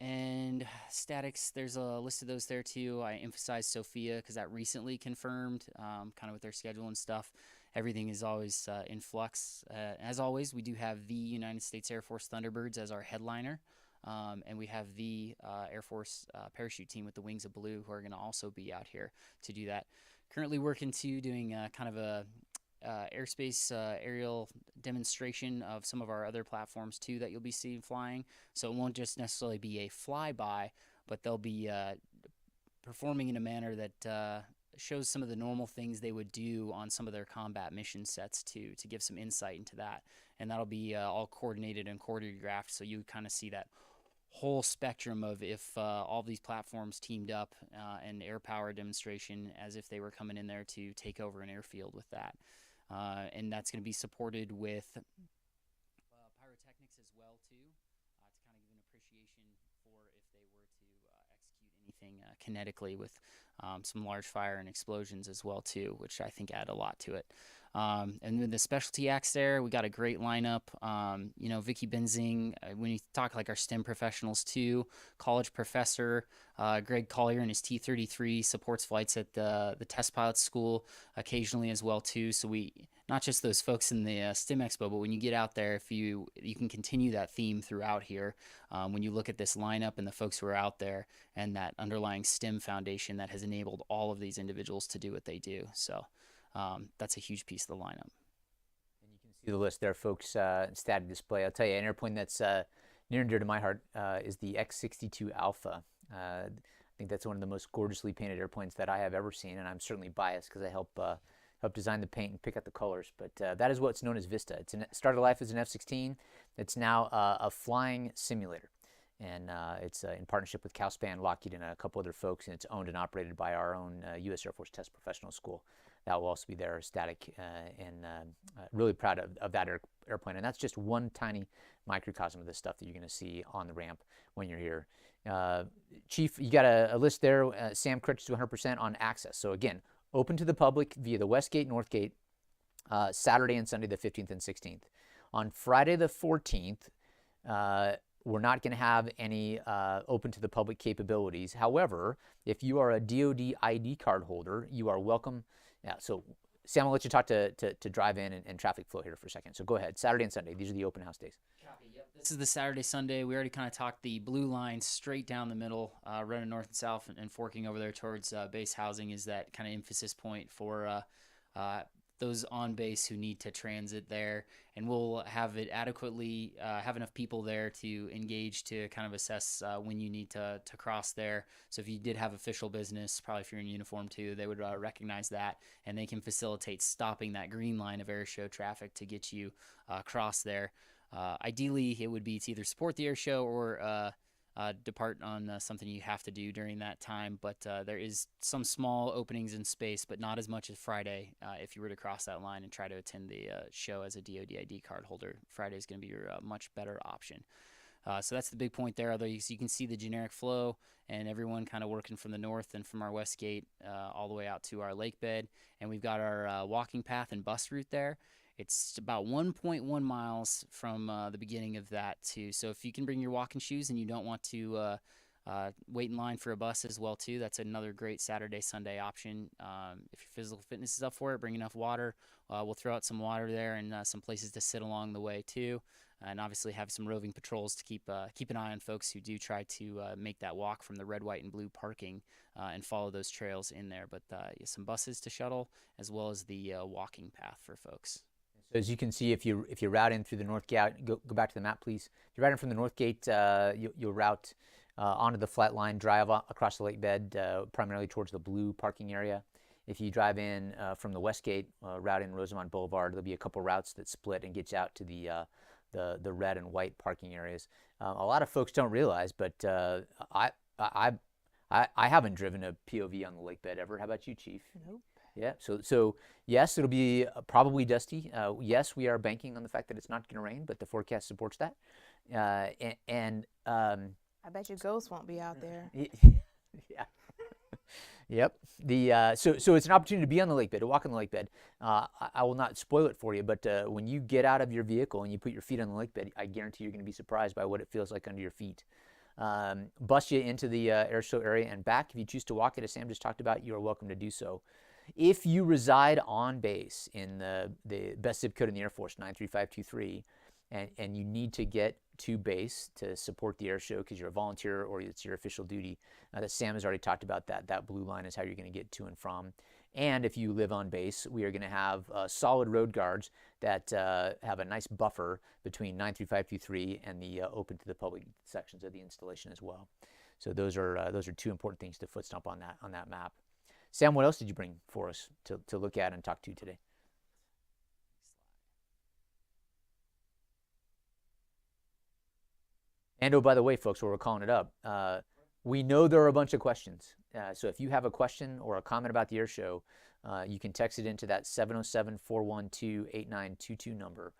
And statics, there's a list of those there too. I emphasize Sophia because that recently confirmed, kind of with their schedule and stuff. Everything is always in flux. As always, we do have the United States Air Force Thunderbirds as our headliner. And we have the Air Force parachute team with the Wings of Blue who are going to also be out here to do that. Currently working to doing kind of a airspace aerial demonstration of some of our other platforms too that you'll be seeing flying. So it won't just necessarily be a flyby, but they'll be performing in a manner that shows some of the normal things they would do on some of their combat mission sets to give some insight into that. And that'll be all coordinated and choreographed, so you kind of see that whole spectrum of if all these platforms teamed up and air power demonstration as if they were coming in there to take over an airfield with that. And that's going to be supported with pyrotechnics as well too, to kind of give an appreciation for if they were to execute anything kinetically with some large fire and explosions as well too, which I think add a lot to it. And then the specialty acts there, we got a great lineup. Vicky Benzing, when you talk like our STEM professionals too, college professor, Greg Collier and his T-33 supports flights at the test pilot school occasionally as well too. So we, not just those folks in the STEM Expo, but when you get out there, if you can continue that theme throughout here, when you look at this lineup and the folks who are out there and that underlying STEM foundation that has enabled all of these individuals to do what they do. So that's a huge piece of the lineup. And you can see the list there, folks. Static display. I'll tell you, an airplane that's near and dear to my heart is the X-62 Alpha. I think that's one of the most gorgeously painted airplanes that I have ever seen, and I'm certainly biased because I help design the paint and pick out the colors. But that is what's known as Vista. It started life as an F-16. It's now a flying simulator. And it's in partnership with Calspan, Lockheed, and a couple other folks, and it's owned and operated by our own U.S. Air Force Test Professional School. That will also be there, static, and really proud of that airplane. And that's just one tiny microcosm of the stuff that you're going to see on the ramp when you're here. Chief, you got a list there. Sam corrects to 100% on access. So again, open to the public via the West Gate, North Gate, Saturday and Sunday the 15th and 16th. On Friday the 14th, we're not going to have any open to the public capabilities. However, if you are a DoD ID card holder, you are welcome. Yeah, so Sam, I'll let you talk to drive-in and traffic flow here for a second. So go ahead. Saturday and Sunday, these are the open house days. Copy, yep. This is the Saturday, Sunday. We already kind of talked the blue line straight down the middle, running north and south and forking over there towards base housing is that kind of emphasis point for those on base who need to transit there. And we'll have it adequately, have enough people there to engage to kind of assess when you need to cross there. So if you did have official business, probably if you're in uniform too, they would recognize that, and they can facilitate stopping that green line of air show traffic to get you across there. Ideally, it would be to either support the air show or depart on something you have to do during that time. But there is some small openings in space, but not as much as Friday. If you were to cross that line and try to attend the show as a DoD ID card holder, Friday is going to be your much better option. So that's the big point there. Although you can see the generic flow and everyone kind of working from the north and from our west gate all the way out to our lake bed. And we've got our walking path and bus route there. It's about 1.1 miles from the beginning of that too. So if you can bring your walking shoes and you don't want to wait in line for a bus as well too, that's another great Saturday, Sunday option. If your physical fitness is up for it, bring enough water. We'll throw out some water there and some places to sit along the way too. And obviously have some roving patrols to keep an eye on folks who do try to make that walk from the red, white, and blue parking and follow those trails in there. But some buses to shuttle as well as the walking path for folks. So as you can see, if you route in through the north gate, go back to the map, please. If you route in from the north gate, you'll route onto the flat line, drive across the lake bed, primarily towards the blue parking area. If you drive in from the west gate, route in Rosamond Boulevard, there'll be a couple routes that split and get you out to the red and white parking areas. A lot of folks don't realize, but I haven't driven a POV on the lake bed ever. How about you, Chief? Nope. Yeah, so yes, it'll be probably dusty. Yes, we are banking on the fact that it's not going to rain, but the forecast supports that. I bet your ghost won't be out there. Yeah. Yep. So it's an opportunity to be on the lake bed, to walk on the lake bed. I will not spoil it for you, but when you get out of your vehicle and you put your feet on the lake bed, I guarantee you're going to be surprised by what it feels like under your feet. Bus you into the air show area and back. If you choose to walk it, as Sam just talked about, you are welcome to do so. If you reside on base in the best zip code in the Air Force, 93523, and you need to get to base to support the air show because you're a volunteer or it's your official duty, that Sam has already talked about that blue line is how you're going to get to and from. And if you live on base, we are going to have solid road guards that have a nice buffer between 93523 and the open to the public sections of the installation as well. So those are two important things to foot stomp on that map. Sam, what else did you bring for us to look at and talk to today? And oh, by the way, folks, while we're calling it up, we know there are a bunch of questions. So if you have a question or a comment about the air show, you can text it into that 707-412-8922 number.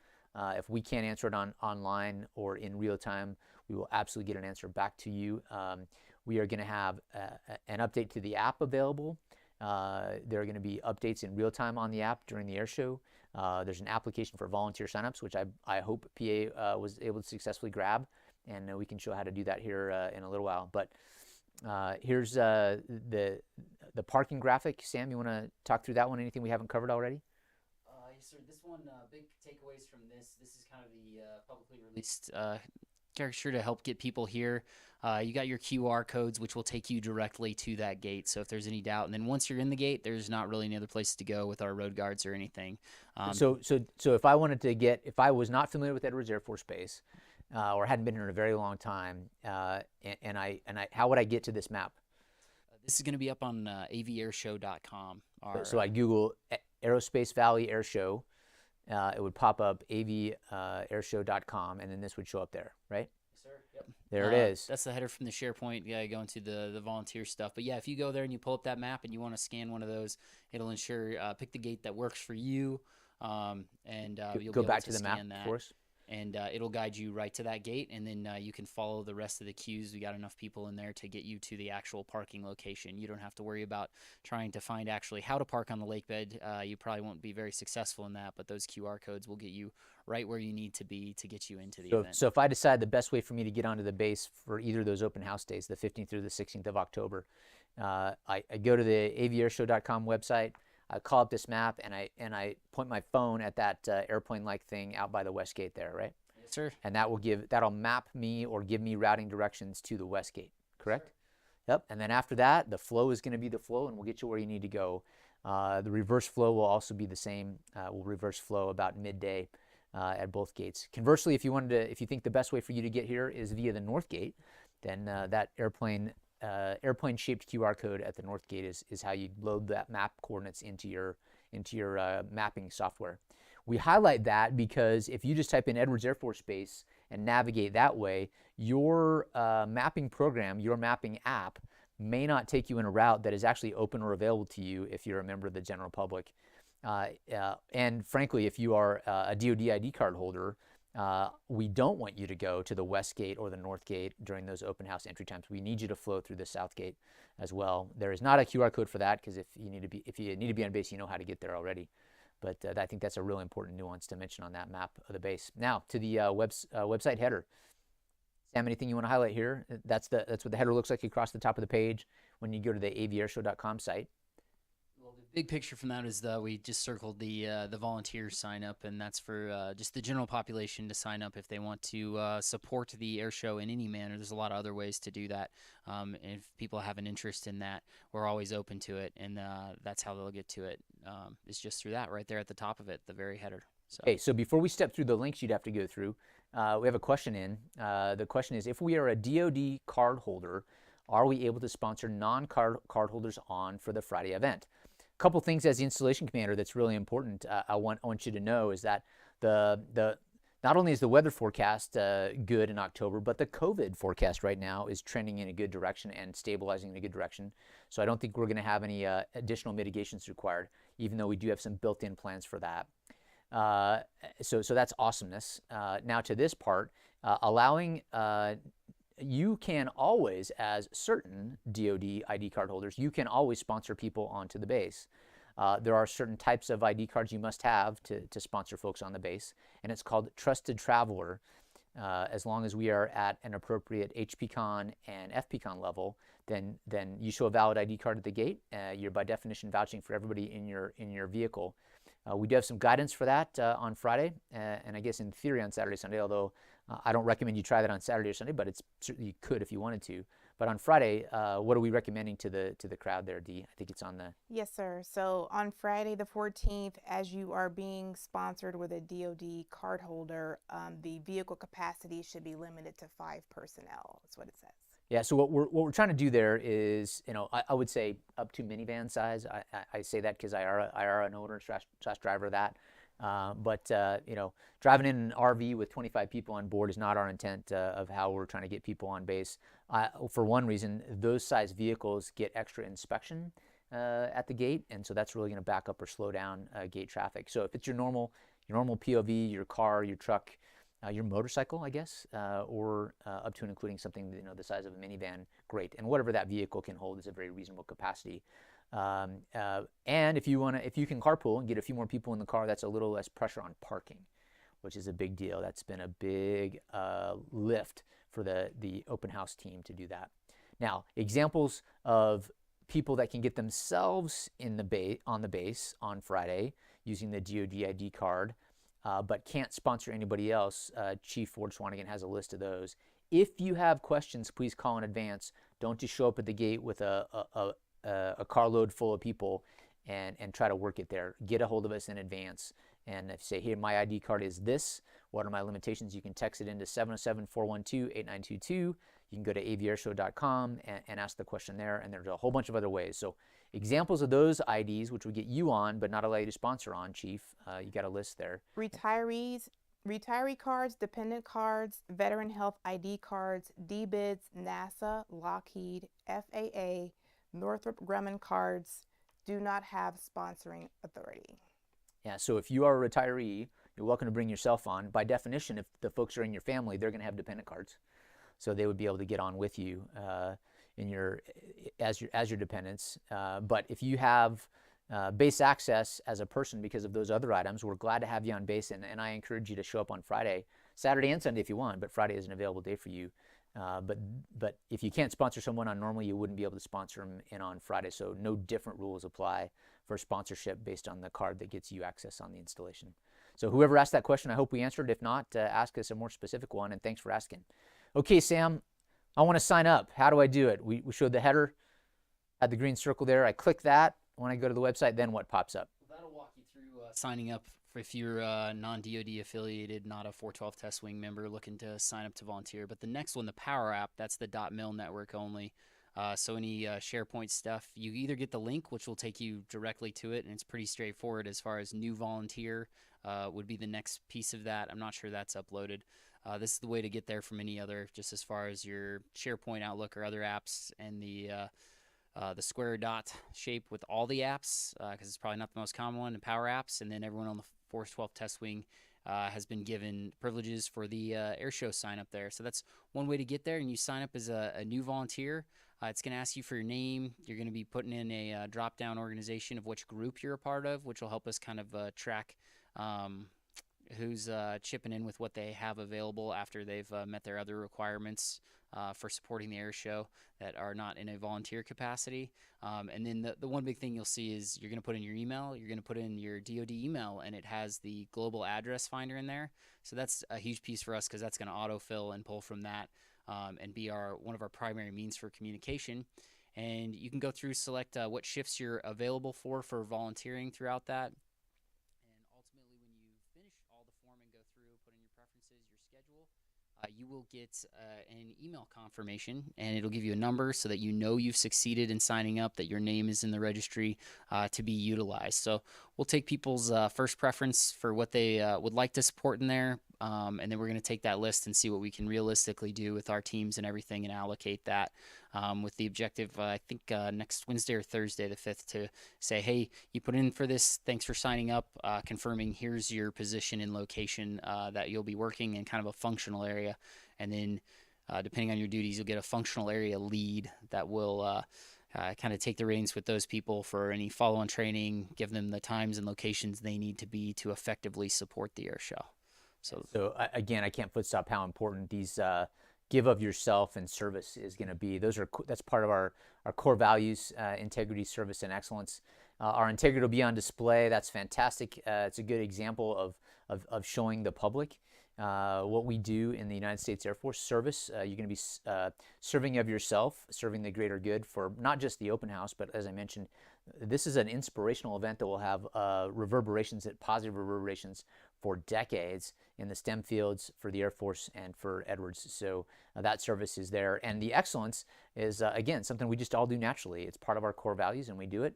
If we can't answer it online or in real time, we will absolutely get an answer back to you. We are going to have an update to the app available. There are going to be updates in real time on the app during the air show. There's an application for volunteer signups, which I hope PA was able to successfully grab, and we can show how to do that here in a little while. But here's the parking graphic. Sam, you want to talk through that one? Anything we haven't covered already? Yes, sir. This one, big takeaways from this. This is kind of the publicly released caricature to help get people here. You got your QR codes, which will take you directly to that gate. So if there's any doubt, and then once you're in the gate, there's not really any other places to go with our road guards or anything. So if I wanted to if I was not familiar with Edwards Air Force Base, or hadn't been here in a very long time, how would I get to this map? This is going to be up on avairshow.com. So I Google Aerospace Valley Air Show. It would pop up avairshow.com, and then this would show up there, right? Yes, sir. Yep. There it is. That's the header from the SharePoint. Yeah, going to the volunteer stuff. But yeah, if you go there and you pull up that map and you want to scan one of those, it'll ensure pick the gate that works for you, and you'll go be back able to the map scan that. for us. and it'll guide you right to that gate, and then you can follow the rest of the queues. We got enough people in there to get you to the actual parking location. You don't have to worry about trying to find actually how to park on the lake bed. You probably won't be very successful in that, but those QR codes will get you right where you need to be to get you into the event. So if I decide the best way for me to get onto the base for either of those open house days, the 15th through the 16th of October, I go to the avairshow.com website, I call up this map, and I point my phone at that airplane-like thing out by the west gate there, right? Yes, sir. And that'll map me or give me routing directions to the west gate, correct? Yep. And then after that, the flow is going to be the flow, and we'll get you where you need to go. The reverse flow will also be the same. We'll reverse flow about midday at both gates. Conversely, if you think the best way for you to get here is via the north gate, then that airplane-shaped QR code at the north gate is how you load that map coordinates into your mapping software. We highlight that because if you just type in Edwards Air Force Base and navigate that way, your mapping program, your mapping app, may not take you in a route that is actually open or available to you if you're a member of the general public. And frankly, if you are a DoD ID card holder, we don't want you to go to the west gate or the north gate during those open house entry times. We need you to flow through the south gate as well. There is not a QR code for that because if you need to be on base, you know how to get there already. But I think that's a really important nuance to mention on that map of the base. Now to the website header. Sam, anything you want to highlight here? That's what the header looks like across the top of the page when you go to the avairshow.com site. Well, the big picture from that is that we just circled the volunteer sign up, and that's for just the general population to sign up if they want to support the air show in any manner. There's a lot of other ways to do that. If people have an interest in that, we're always open to it, and that's how they'll get to it. It's just through that right there at the top of it, the very header. So. Okay, so before we step through the links you'd have to go through, we have a question in. The question is, if we are a DoD card holder, are we able to sponsor non-card holders on for the Friday event? A couple things as the installation commander that's really important I want you to know is that not only is the weather forecast good in October, but the COVID forecast right now is trending in a good direction and stabilizing in a good direction. So I don't think we're going to have any additional mitigations required, even though we do have some built-in plans for that. So that's awesomeness. Now to this part, allowing you can always, as certain DoD ID card holders, you can always sponsor people onto the base. There are certain types of ID cards you must have to sponsor folks on the base, and it's called Trusted Traveler. As long as we are at an appropriate HPCon and FPCon level, then you show a valid ID card at the gate. You're by definition vouching for everybody in your vehicle. We do have some guidance for that on Friday, and I guess in theory on Saturday, Sunday, although I don't recommend you try that on Saturday or Sunday, but certainly you could if you wanted to. But on Friday, what are we recommending to the crowd there, Dee? I think it's on the... Yes, sir. So on Friday the 14th, as you are being sponsored with a DoD card holder, the vehicle capacity should be limited to 5 personnel. That's what it says. Yeah, so what we're trying to do there is, I would say up to minivan size. I say that because I are an owner slash driver of that. But driving in an RV with 25 people on board is not our intent of how we're trying to get people on base. For one reason, those size vehicles get extra inspection at the gate, and so that's really going to back up or slow down gate traffic. So if it's your normal POV, your car, your truck, your motorcycle, I guess, or up to and including something the size of a minivan, great. And whatever that vehicle can hold is a very reasonable capacity. And if you can carpool and get a few more people in the car, that's a little less pressure on parking, which is a big deal. That's been a big lift for the open house team to do that. Now, examples of people that can get themselves on the base on Friday using the DoD ID card, but can't sponsor anybody else. Chief Ward-Swanigan has a list of those. If you have questions, please call in advance. Don't just show up at the gate with a carload full of people and try to work it there. Get a hold of us in advance. And if you say, hey, my ID card is this, what are my limitations? You can text it into 707-412-8922. You can go to avairshow.com and ask the question there, and there's a whole bunch of other ways. So examples of those IDs, which would get you on but not allow you to sponsor on, Chief, you got a list there. Retiree cards, dependent cards, veteran health ID cards, DBIDs, NASA, Lockheed, FAA, Northrop Grumman cards do not have sponsoring authority. Yeah, so if you are a retiree, You're welcome to bring yourself on. By definition, if the folks are in your family, they're going to have dependent cards, so they would be able to get on with you as your dependents. But if you have base access as a person because of those other items, we're glad to have you on base, and I encourage you to show up on Friday, Saturday and Sunday if you want, but Friday is an available day for you. But if you can't sponsor someone on normally, you wouldn't be able to sponsor them in on Friday, so no different rules apply for sponsorship based on the card that gets you access on the installation. So whoever asked that question, I hope we answered. If not, ask us a more specific one, and thanks for asking. Okay, Sam, I want to sign up. How do I do it? We showed the header, had the green circle there. I click that. When I go to the website, then what pops up? That'll walk you through signing up if you're non-DoD affiliated, not a 412 Test Wing member looking to sign up to volunteer. But the next one, the Power App, that's the .mil network only. So any SharePoint stuff, you either get the link, which will take you directly to it, and it's pretty straightforward as far as new volunteer would be the next piece of that. I'm not sure that's uploaded. This is the way to get there from any other, just as far as your SharePoint, Outlook, or other apps, and the square dot shape with all the apps, because it's probably not the most common one, the Power Apps, and then everyone on the Force 12 Test Wing has been given privileges for the air show sign up there. So that's one way to get there, and you sign up as a new volunteer. It's going to ask you for your name. You're going to be putting in a drop-down organization of which group you're a part of, which will help us kind of track who's chipping in with what they have available after they've met their other requirements for supporting the air show that are not in a volunteer capacity. And then the one big thing you'll see is you're going to put in your email, you're going to put in your DoD email, and it has the global address finder in there. So that's a huge piece for us because that's going to autofill and pull from that and be one of our primary means for communication. And you can go through, select what shifts you're available for volunteering throughout that. And ultimately, when you finish all the form and go through, put in your preferences, your schedule, you will get an email confirmation, and it'll give you a number so that you know you've succeeded in signing up, that your name is in the registry to be utilized. So we'll take people's first preference for what they would like to support in there, and then we're going to take that list and see what we can realistically do with our teams and everything and allocate that with the objective, I think, next Wednesday or Thursday the 5th to say, hey, you put in for this, thanks for signing up, confirming here's your position and location that you'll be working in, kind of a functional area. And then depending on your duties, you'll get a functional area lead that will kind of take the reins with those people for any follow-on training, give them the times and locations they need to be to effectively support the air show. So Again, I can't footstop how important these give of yourself and service is going to be. That's part of our core values: integrity, service, and excellence. Our integrity will be on display. That's fantastic. It's a good example of showing the public what we do in the United States Air Force. Service, you're going to be serving of yourself, serving the greater good for not just the open house, but as I mentioned, this is an inspirational event that will have positive reverberations for decades in the STEM fields for the Air Force and for Edwards. So that service is there. And the excellence is, again, something we just all do naturally. It's part of our core values, and we do it.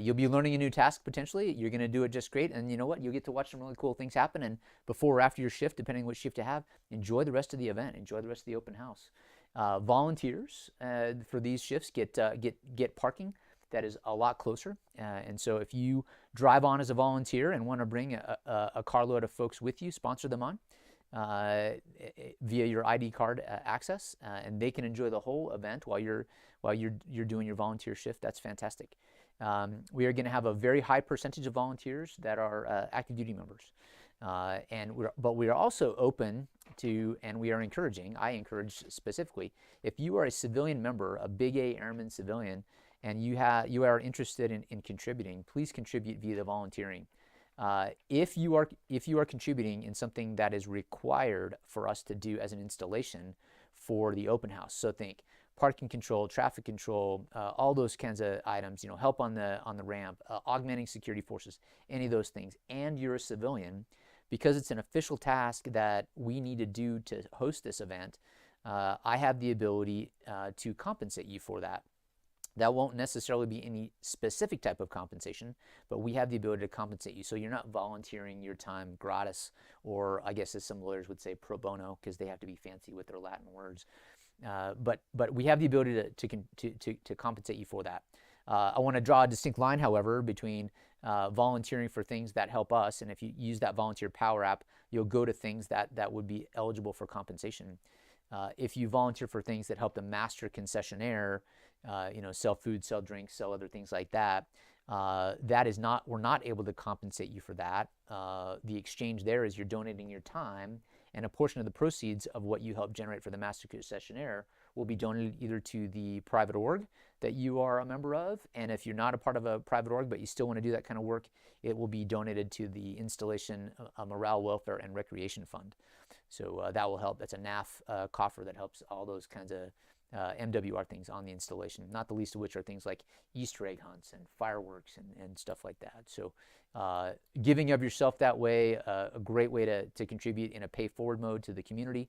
You'll be learning a new task potentially. You're going to do it just great. And you know what? You'll get to watch some really cool things happen. And before or after your shift, depending on what shift you have, enjoy the rest of the event. Enjoy the rest of the open house. Volunteers for these shifts get parking that is a lot closer. And so if you drive on as a volunteer and want to bring a carload of folks with you, sponsor them on via your ID card access, and they can enjoy the whole event while you're doing your volunteer shift. That's fantastic. We are going to have a very high percentage of volunteers that are active duty members. But we are also open to, and we are encouraging, I encourage specifically, if you are a civilian member, a big A airman civilian, and you are interested in contributing, please contribute via the volunteering. If you are contributing in something that is required for us to do as an installation for the open house, so think parking control, traffic control, all those kinds of items, help on the ramp, augmenting security forces, any of those things, and you're a civilian, because it's an official task that we need to do to host this event, I have the ability to compensate you for that. That won't necessarily be any specific type of compensation, but we have the ability to compensate you. So you're not volunteering your time gratis, or I guess as some lawyers would say pro bono, because they have to be fancy with their Latin words. But we have the ability to compensate you for that. I want to draw a distinct line, however, between volunteering for things that help us, and if you use that volunteer power app, you'll go to things that would be eligible for compensation. If you volunteer for things that help the master concessionaire, sell food, sell drinks, sell other things like that, we're not able to compensate you for that. The exchange there is you're donating your time, and a portion of the proceeds of what you help generate for the master concessionaire will be donated either to the private org that you are a member of, and if you're not a part of a private org but you still want to do that kind of work, it will be donated to the Installation Morale, Welfare, and Recreation Fund. So that will help. That's a NAF coffer that helps all those kinds of MWR things on the installation, not the least of which are things like Easter egg hunts and fireworks and stuff like that. So giving of yourself that way, a great way to contribute in a pay forward mode to the community.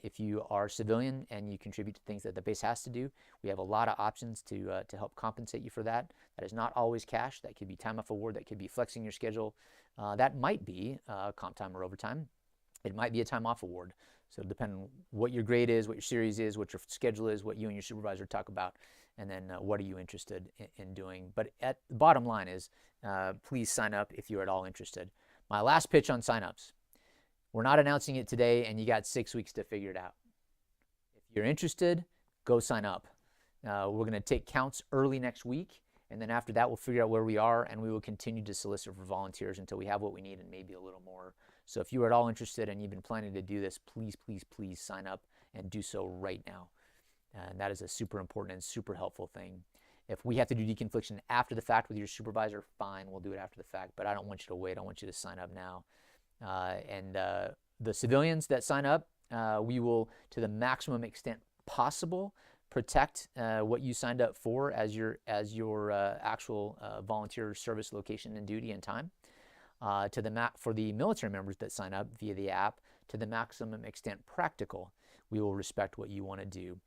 If you are civilian and you contribute to things that the base has to do, we have a lot of options to help compensate you for that. That is not always cash. That could be time off award. That could be flexing your schedule. That might be comp time or overtime. It might be a time off award. So depending on what your grade is, what your series is, what your schedule is, what you and your supervisor talk about, and then what are you interested in doing. But at the bottom line is, please sign up if you're at all interested. My last pitch on signups. We're not announcing it today, and you got 6 weeks to figure it out. If you're interested, go sign up. We're going to take counts early next week, and then after that, we'll figure out where we are, and we will continue to solicit for volunteers until we have what we need and maybe a little more. So if you are at all interested and you've been planning to do this, please, please, please sign up and do so right now. And that is a super important and super helpful thing. If we have to do deconfliction after the fact with your supervisor, fine, we'll do it after the fact, but I don't want you to wait. I want you to sign up now. The civilians that sign up, we will, to the maximum extent possible, protect what you signed up for as your actual volunteer service location and duty and time. For the military members that sign up via the app, to the maximum extent practical, we will respect what you want to do.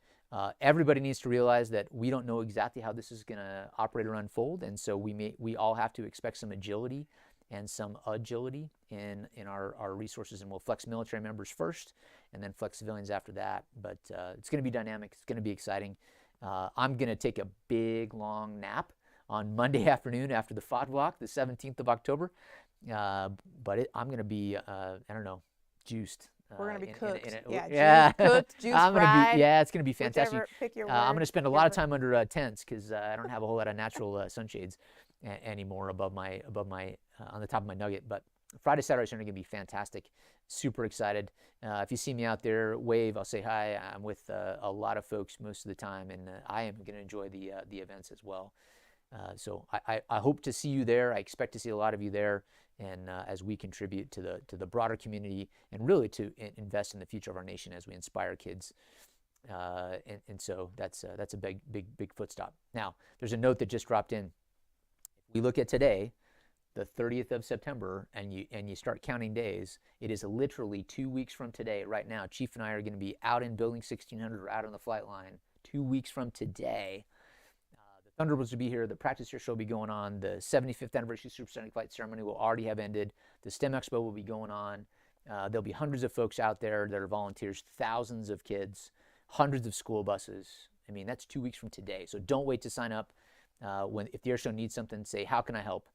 Everybody needs to realize that we don't know exactly how this is going to operate or unfold, and so we all have to expect some agility and some agility in our resources, and we'll flex military members first and then flex civilians after that. But it's going to be dynamic. It's going to be exciting. I'm going to take a big, long nap on Monday afternoon after the FOD walk, the 17th of October. But I'm going to be, juiced. We're going to be cooked. Yeah. Cooked, juice fried. It's going to be fantastic. Pick your I'm word. going to spend a lot of time under tents because I don't have a whole lot of natural sunshades anymore above my on the top of my nugget. But Friday, Saturday, Sunday are going to be fantastic. Super excited. If you see me out there, wave. I'll say hi. I'm with a lot of folks most of the time, and I am going to enjoy the events as well. So I hope to see you there. I expect to see a lot of you there, and as we contribute to the broader community and really to invest in the future of our nation as we inspire kids. And so that's a big footstop. Now, there's a note that just dropped in. If we look at today, the 30th of September, and you start counting days, it is literally 2 weeks from today. Right now, Chief and I are going to be out in Building 1600 or out on the flight line 2 weeks from today. The Thunderbirds will be here. The practice air show will be going on. The 75th anniversary supersonic flight ceremony will already have ended. The STEM Expo will be going on. There'll be hundreds of folks out there that are volunteers, thousands of kids, hundreds of school buses. I mean, that's 2 weeks from today. So don't wait to sign up. If the air show needs something, say, how can I help?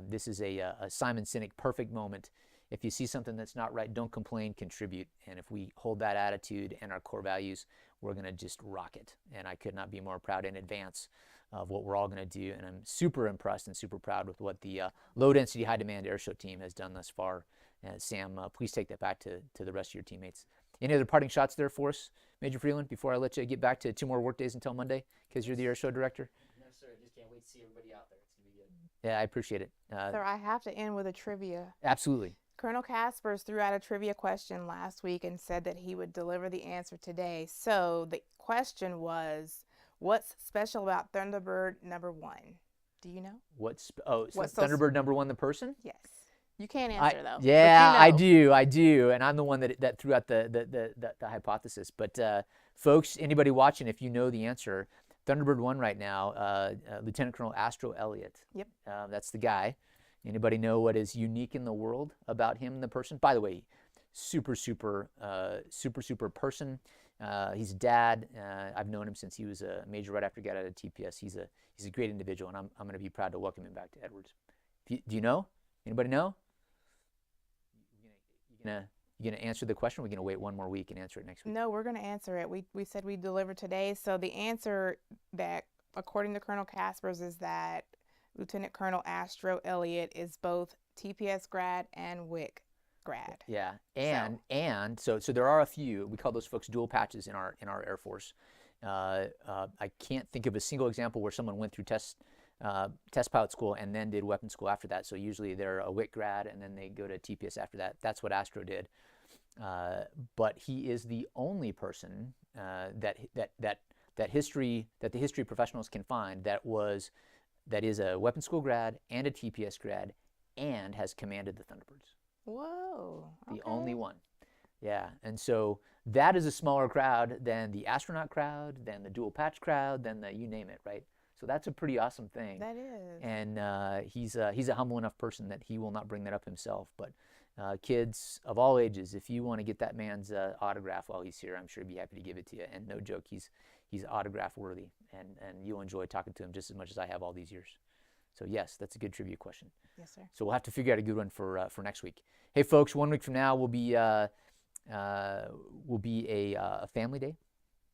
This is a Simon Sinek perfect moment. If you see something that's not right, don't complain, contribute. And if we hold that attitude and our core values, we're going to just rock it. And I could not be more proud in advance of what we're all going to do. And I'm super impressed and super proud with what the low-density, high-demand air show team has done thus far. Sam, please take that back to the rest of your teammates. Any other parting shots there for us, Major Freeland, before I let you get back to 2 more work days until Monday, because you're the air show director? No, sir. I just can't wait to see everybody out there. It's going to be good. Yeah, I appreciate it. Sir, I have to end with a trivia. Absolutely. Colonel Caspers threw out a trivia question last week and said that he would deliver the answer today. So the question was, what's special about Thunderbird number 1? Do you know? What's Thunderbird number 1 the person? Yes. You can't answer though. Yeah, but you know. I do, and I'm the one that threw out the hypothesis. But folks, anybody watching, if you know the answer, Thunderbird 1 right now, Lieutenant Colonel Astro Elliott. Yep. That's the guy. Anybody know what is unique in the world about him, the person? By the way, super person. He's a dad. I've known him since he was a major right after he got out of TPS. He's a great individual, and I'm going to be proud to welcome him back to Edwards. Do you know? Anybody know? You gonna answer the question? Or are we gonna wait one more week and answer it next week? No, we're going to answer it. We said we'd deliver today. So the answer that, according to Colonel Caspers, is that Lieutenant Colonel Astro Elliott is both TPS grad and WIC grad. Yeah, and so there are a few. We call those folks dual patches in our Air Force. I can't think of a single example where someone went through test pilot school and then did weapons school after that. So usually they're a WIC grad and then they go to TPS after that. That's what Astro did. But he is the only person that the history professionals can find that is a weapons school grad and a TPS grad and has commanded the Thunderbirds. Whoa. The only one. Yeah, and so that is a smaller crowd than the astronaut crowd, than the dual patch crowd, than the you name it, right? So that's a pretty awesome thing. That is. And he's a humble enough person that he will not bring that up himself. But kids of all ages, if you want to get that man's autograph while he's here, I'm sure he'd be happy to give it to you. And no joke, he's autograph worthy, and you'll enjoy talking to him just as much as I have all these years. So yes, that's a good trivia question. Yes, sir. So we'll have to figure out a good one for next week. Hey, folks, 1 week from now will be a family day,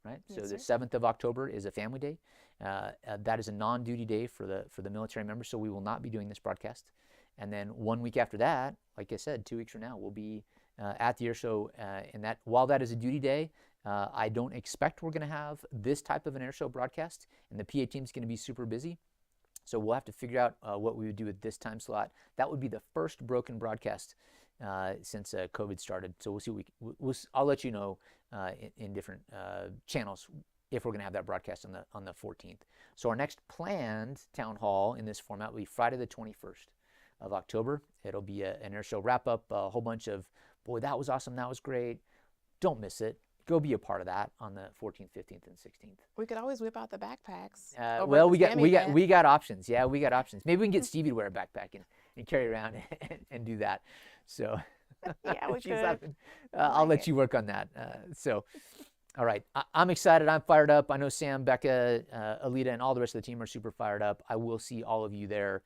right? Yes, so the sir. 7th of October is a family day. That is a non-duty day for the military members, so we will not be doing this broadcast. And then 1 week after that, like I said, 2 weeks from now, we'll be at the air show. And that while that is a duty day, I don't expect we're going to have this type of an air show broadcast, and the PA team's going to be super busy. So we'll have to figure out what we would do with this time slot. That would be the first broken broadcast since COVID started. So we'll see. I'll let you know in different channels if we're going to have that broadcast on the 14th. So our next planned town hall in this format will be Friday the 21st of October. It'll be an air show wrap up. A whole bunch of, boy, that was awesome. That was great. Don't miss it. Go be a part of that on the 14th, 15th, and 16th. We could always whip out the backpacks. Well, we got options. Yeah, we got options. Maybe we can get Stevie to wear a backpack and carry around and do that. So Yeah, we she's could. laughing. I'll let you work on that. All right. I'm excited. I'm fired up. I know Sam, Becca, Alita, and all the rest of the team are super fired up. I will see all of you there.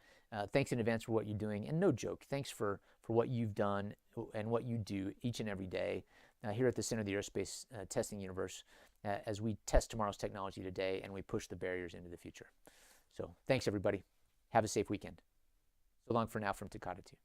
Thanks in advance for what you're doing. And no joke, thanks for what you've done and what you do each and every day here at the Center of the Aerospace Testing Universe as we test tomorrow's technology today and we push the barriers into the future. So thanks, everybody. Have a safe weekend. So long for now from Takata 2.